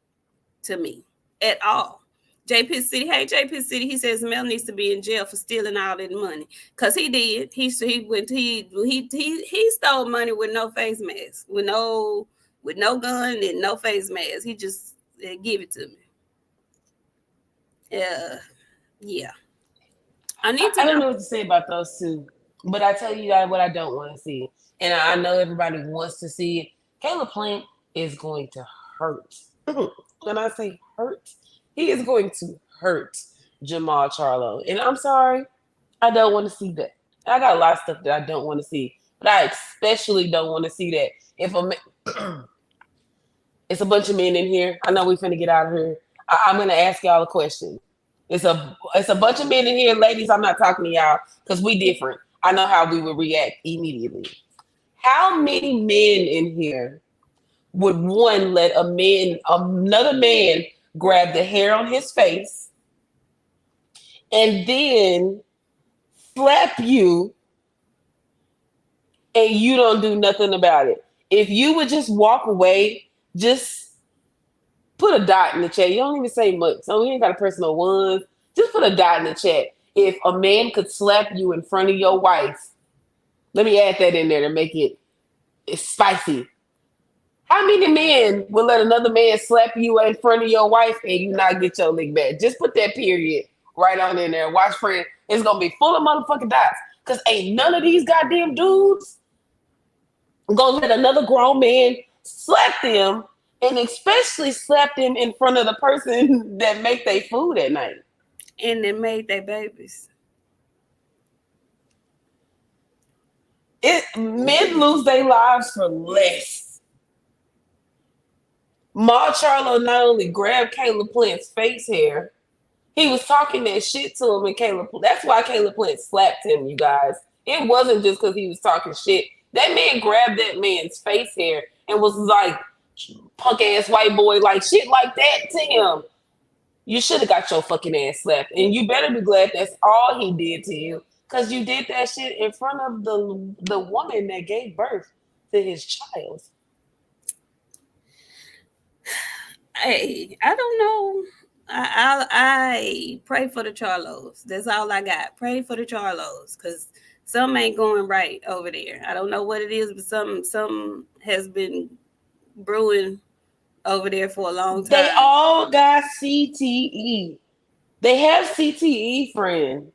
to me at all. JP City, hey JP City, he says Mel needs to be in jail for stealing all that money, because he did. He stole money with no face mask, with no gun and no face mask. He just give it to me. Yeah. I don't know what to say about those two, but I tell you what I don't want to see, and I know everybody wants to see it. Caleb Plant is going to hurt. When I say hurt, he is going to hurt Jamal Charlo. And I'm sorry, I don't want to see that. I got a lot of stuff that I don't want to see, but I especially don't want to see that. If it's a bunch of men in here, I know we finna get out of here. I'm gonna ask y'all a question. It's a bunch of men in here, ladies. I'm not talking to y'all because we different. I know how we would react immediately. How many men in here would one let another man grab the hair on his face and then slap you and you don't do nothing about it? If you would just walk away, just put a dot in the chat. You don't even say much. So you ain't got to press no ones. Just put a dot in the chat. If a man could slap you in front of your wife, let me add that in there to make it spicy. How many men will let another man slap you in front of your wife and you not get your lick back? Just put that period right on in there. Watch friend. It's gonna be full of motherfucking dots. Cause ain't none of these goddamn dudes gonna let another grown man slap them, and especially slap them in front of the person that make their food at night. And they made their babies. Men lose their lives for less. Ma Charlo not only grabbed Caleb Plant's face hair, he was talking that shit to him, and that's why Caleb Plant slapped him, you guys. It wasn't just because he was talking shit. That man grabbed that man's face hair and was like, punk ass white boy, like shit like that to him. You should have got your fucking ass slapped. And you better be glad that's all he did to you. Because you did that shit in front of the woman that gave birth to his child. Hey, I don't know. I pray for the Charlos. That's all I got. Pray for the Charlos, because something ain't going right over there. I don't know what it is, but something has been brewing over there for a long time. They all got CTE. They have CTE, friend.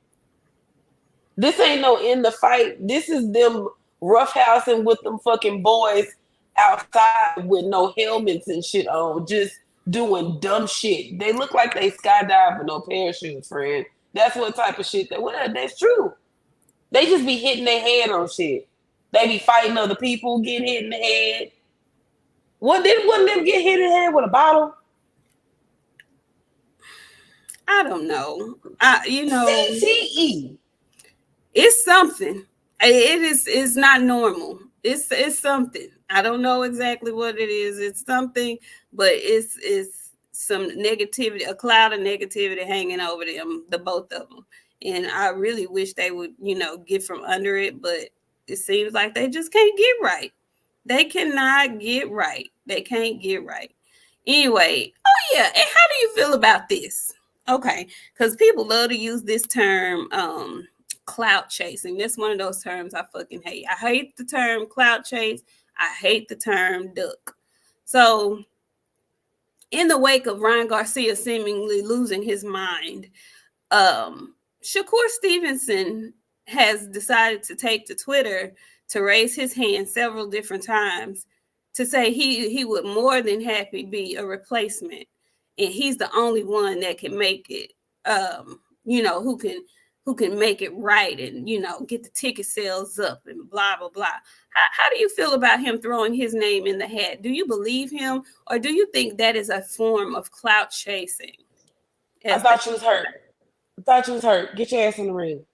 This ain't no in the fight. This is them roughhousing with them fucking boys outside with no helmets and shit on, just doing dumb shit. They look like they skydive with no parachutes, friend. That's what type of shit that's true. They just be hitting their head on shit. They be fighting other people, getting hit in the head. Didn't one of them get hit in the head with a bottle? I don't know. CTE. It's something. It's not normal. It's something. I don't know exactly what it is. It's something, but it's some negativity, a cloud of negativity hanging over them, the both of them. And I really wish they would, get from under it, but it seems like they just can't get right. They cannot get right. They can't get right. Anyway, oh yeah, and how do you feel about this? Okay, because people love to use this term, clout chasing. That's one of those terms I fucking hate. I hate the term clout chase. I hate the term duck. So, in the wake of Ryan Garcia seemingly losing his mind, Shakur Stevenson has decided to take to Twitter to raise his hand several different times to say he would more than happy be a replacement, and he's the only one that can make it. Who can make it right and get the ticket sales up and blah blah blah. How do you feel about him throwing his name in the hat? Do you believe him, or do you think that is a form of clout chasing? I thought you was hurt. Get your ass in the ring.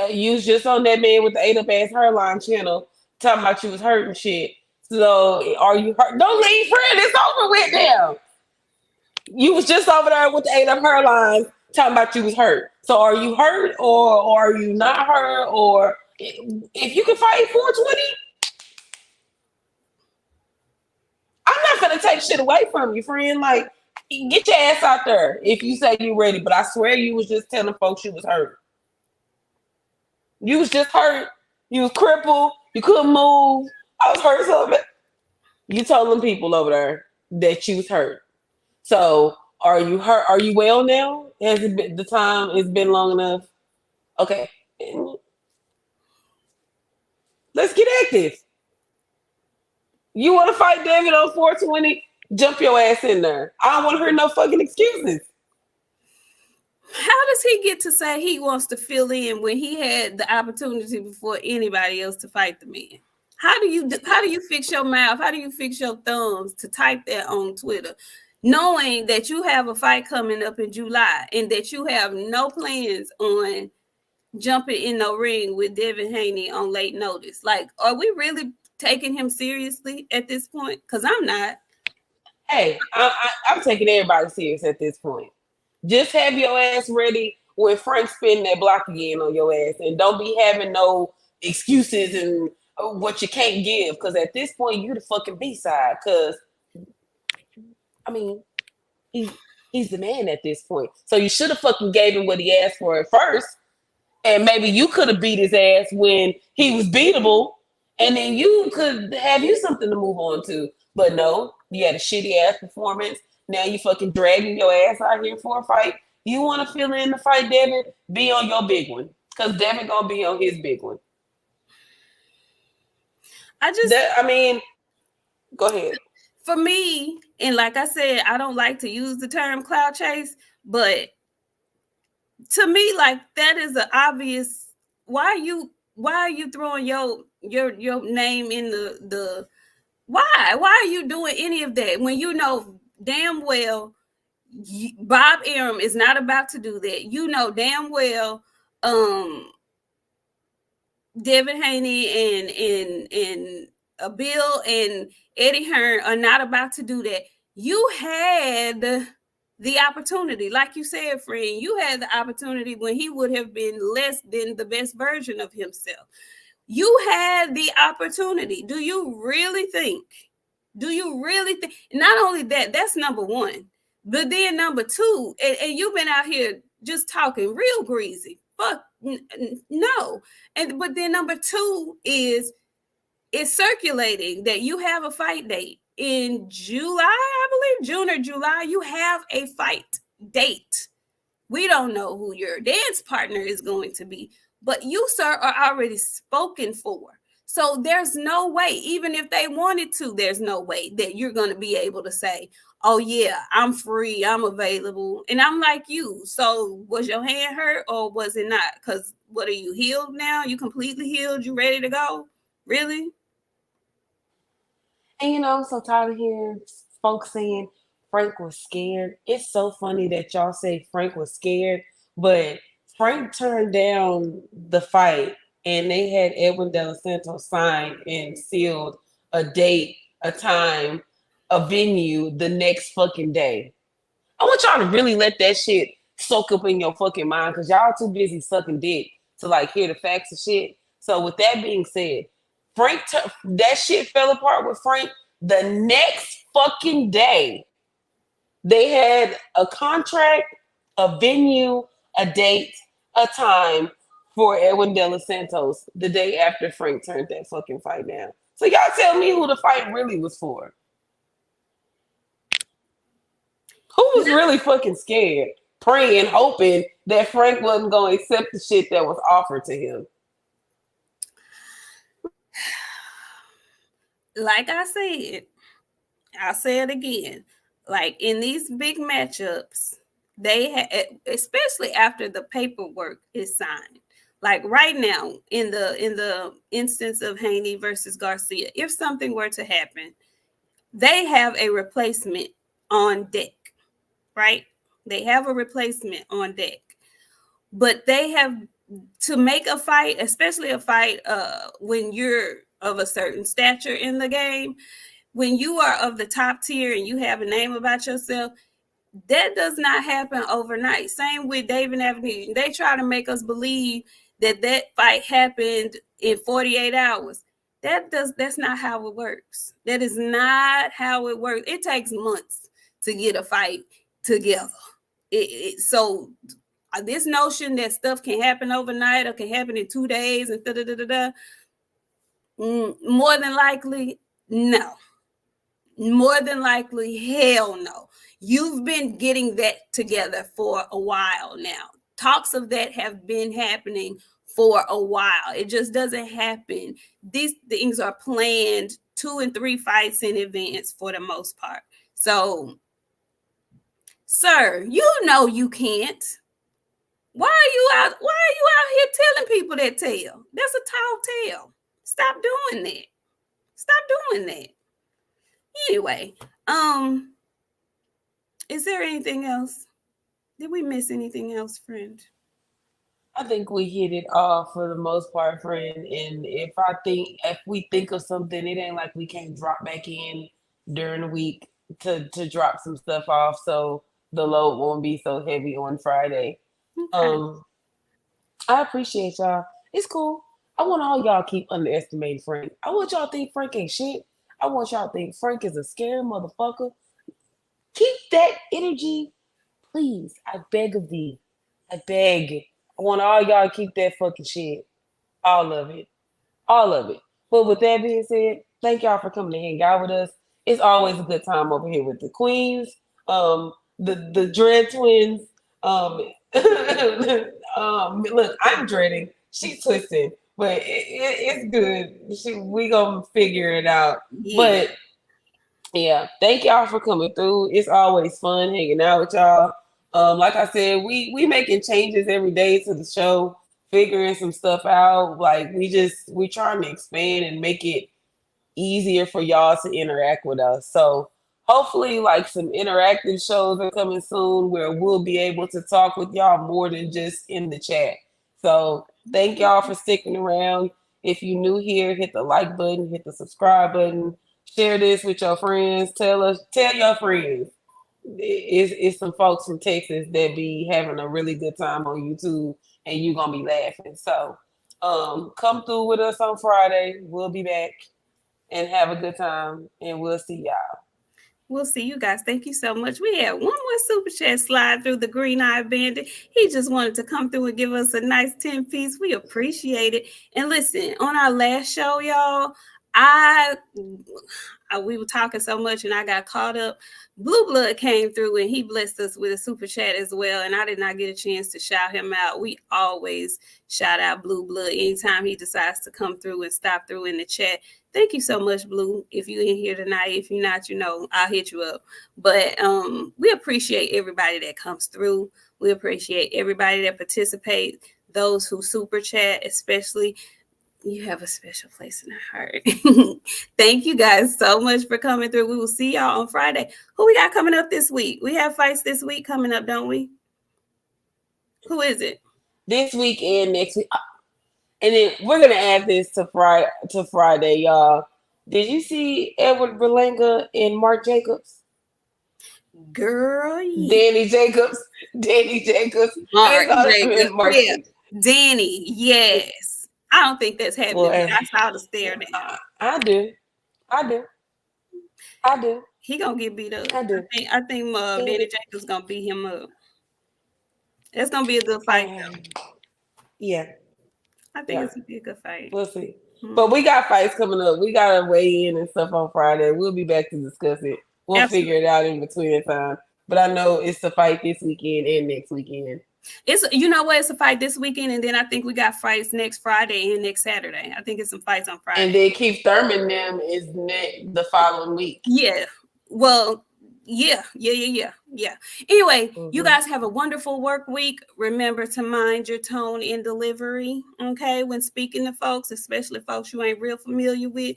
You was just on that man with the 8-up ass hairline channel talking about you was hurt and shit. So are you hurt? Don't leave, friend. It's over with now. You was just over there with the 8-up hairline talking about you was hurt. So are you hurt or are you not hurt? Or if you can fight 420, I'm not gonna take shit away from you, friend. Like, get your ass out there if you say you ready. But I swear you was just telling folks you was hurt. You was just hurt. You was crippled. You couldn't move. I was hurt so bad. You told them people over there that you was hurt. So are you hurt? Are you well now? Has it been the time? It's been long enough. Okay. Let's get active. You want to fight David on 420? Jump your ass in there. I don't want to hear no fucking excuses. How does he get to say he wants to fill in when he had the opportunity before anybody else to fight the man? How do you fix your mouth? How do you fix your thumbs to type that on Twitter, knowing that you have a fight coming up in July and that you have no plans on jumping in the ring with Devin Haney on late notice? Like, are we really taking him seriously at this point? Because I'm not. Hey, I'm taking everybody serious at this point. Just have your ass ready when Frank spin that block again on your ass, and don't be having no excuses and what you can't give. Because at this point, you the fucking B-side. Because I mean, he's the man at this point. So you should have fucking gave him what he asked for at first, and maybe you could have beat his ass when he was beatable, and then you could have you something to move on to. But no, you had a shitty ass performance. Now you fucking dragging your ass out here for a fight. You want to fill in the fight, Devin? Be on your big one, cause Devin gonna be on his big one. I just, That I mean, go ahead. for me, and like I said, I don't like to use the term cloud chase, but to me, like that is an obvious. Why are you throwing your name in the why are you doing any of that when you know damn well Bob Arum is not about to do that. You know damn well Devin Haney and Bill and Eddie Hearn are not about to do that. You had the opportunity, like you said, friend. You had the opportunity when he would have been less than the best version of himself. You had the opportunity. Do you really think? Do you really think? Not only that, that's number one. But then number two, and you've been out here just talking real greasy. Fuck no. And but then number two is it's circulating that you have a fight date in July, I believe, June or July. You have a fight date. We don't know who your dance partner is going to be, but you, sir, are already spoken for. So there's no way, even if they wanted to, there's no way that you're going to be able to say, oh, yeah, I'm free, I'm available. And I'm like you. So was your hand hurt or was it not? Because what are you, healed now? You completely healed? You ready to go? Really? And you know, I'm so tired of hearing folks saying Frank was scared. It's so funny that y'all say Frank was scared, but Frank turned down the fight and they had Edwin De Los Santos signed and sealed a date, a time, a venue the next fucking day. I want y'all to really let that shit soak up in your fucking mind because y'all too busy sucking dick to like hear the facts and shit. So with that being said, that shit fell apart with Frank the next fucking day. They had a contract, a venue, a date, a time for Edwin De Los Santos the day after Frank turned that fucking fight down. So y'all tell me who the fight really was for. Who was really fucking scared, praying, hoping that Frank wasn't going to accept the shit that was offered to him? Like I'll say it again. Like in these big matchups, especially after the paperwork is signed. Like right now, in the instance of Haney versus Garcia, if something were to happen, they have a replacement on deck, right? They have a replacement on deck, but they have to make a fight, especially a fight when you're of a certain stature in the game, when you are of the top tier and you have a name about yourself, that does not happen overnight. Same with David Avenue. They try to make us believe that fight happened in 48 hours. That's not how it works. That is not how it works. It takes months to get a fight together. So this notion that stuff can happen overnight or can happen in 2 days and da da da da da, more than likely, no. More than likely, hell no. You've been getting that together for a while now. Talks of that have been happening for a while. It just doesn't happen. These things are planned 2 and 3 fights in advance for the most part. So, sir, you know you can't. Why are you out here telling people that tale? That's a tall tale. Stop doing that. Stop doing that. Anyway, is there anything else? Did we miss anything else, friend? I think we hit it all for the most part, friend. And if we think of something, it ain't like we can't drop back in during the week to drop some stuff off, so the load won't be so heavy on Friday. Okay. Um, I appreciate y'all. It's cool. I want all y'all keep underestimating Frank. I want y'all to think Frank ain't shit. I want y'all to think Frank is a scary motherfucker. Keep that energy, please. I beg of thee. I beg. I want all y'all to keep that fucking shit. All of it. All of it. But with that being said, thank y'all for coming to hang out with us. It's always a good time over here with the queens, the dread twins, Look, I'm dreading. She's twisting, but it's good. We gonna figure it out. Yeah. But yeah, thank y'all for coming through. It's always fun hanging out with y'all. Like I said, we making changes every day to the show, figuring some stuff out. Like we trying to expand and make it easier for y'all to interact with us. So hopefully like some interactive shows are coming soon where we'll be able to talk with y'all more than just in the chat. So thank y'all for sticking around. If you new here, hit the like button, hit the subscribe button, share this with your friends, tell your friends. It's some folks from Texas that be having a really good time on YouTube and you're gonna be laughing. So come through with us on Friday. We'll be back and have a good time. And we'll see y'all. We'll see you guys. Thank you so much. We had one more super chat slide through the Green Eye Bandit. He just wanted to come through and give us a nice 10-piece. We appreciate it. And listen, on our last show, y'all, we were talking so much and I got caught up. Blue Blood came through and he blessed us with a super chat as well. And I did not get a chance to shout him out. We always shout out Blue Blood anytime he decides to come through and stop through in the chat. Thank you so much, Blue. If you're in here tonight, if you're not, I'll hit you up. But we appreciate everybody that comes through. We appreciate everybody that participates, those who super chat, especially. You have a special place in our heart. Thank you guys so much for coming through. We will see y'all on Friday. Who we got coming up this week? We have fights this week coming up, don't we? Who is it? This week and next week. And then we're gonna add this to Friday, y'all. Did you see Edward Berlanga and Mark Jacobs? Girl, yeah. Danny Jacobs. Mark Jacobs. Yeah. Danny, yes. I don't think that's happening. Well, I saw the stare down. I do. He gonna get beat up. I think Danny Jacobs gonna beat him up. It's gonna be a good fight, though. Yeah. I think it's gonna be a good fight. We'll see. Mm-hmm. But we got fights coming up. We gotta weigh in and stuff on Friday. We'll be back to discuss it. We'll figure it out in between time. But I know it's a fight this weekend and next weekend. It's it's a fight this weekend, and then I think we got fights next Friday and next Saturday. I think it's some fights on Friday. And then Keith Thurman them is the following week. Yeah. Well, yeah. Anyway, you guys have a wonderful work week. Remember to mind your tone in delivery, okay? When speaking to folks, especially folks you ain't real familiar with,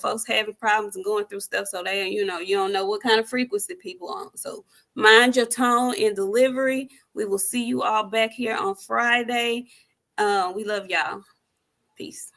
folks having problems and going through stuff, so they, you don't know what kind of frequency people on. So mind your tone in delivery. We will see you all back here on Friday. We love y'all. Peace.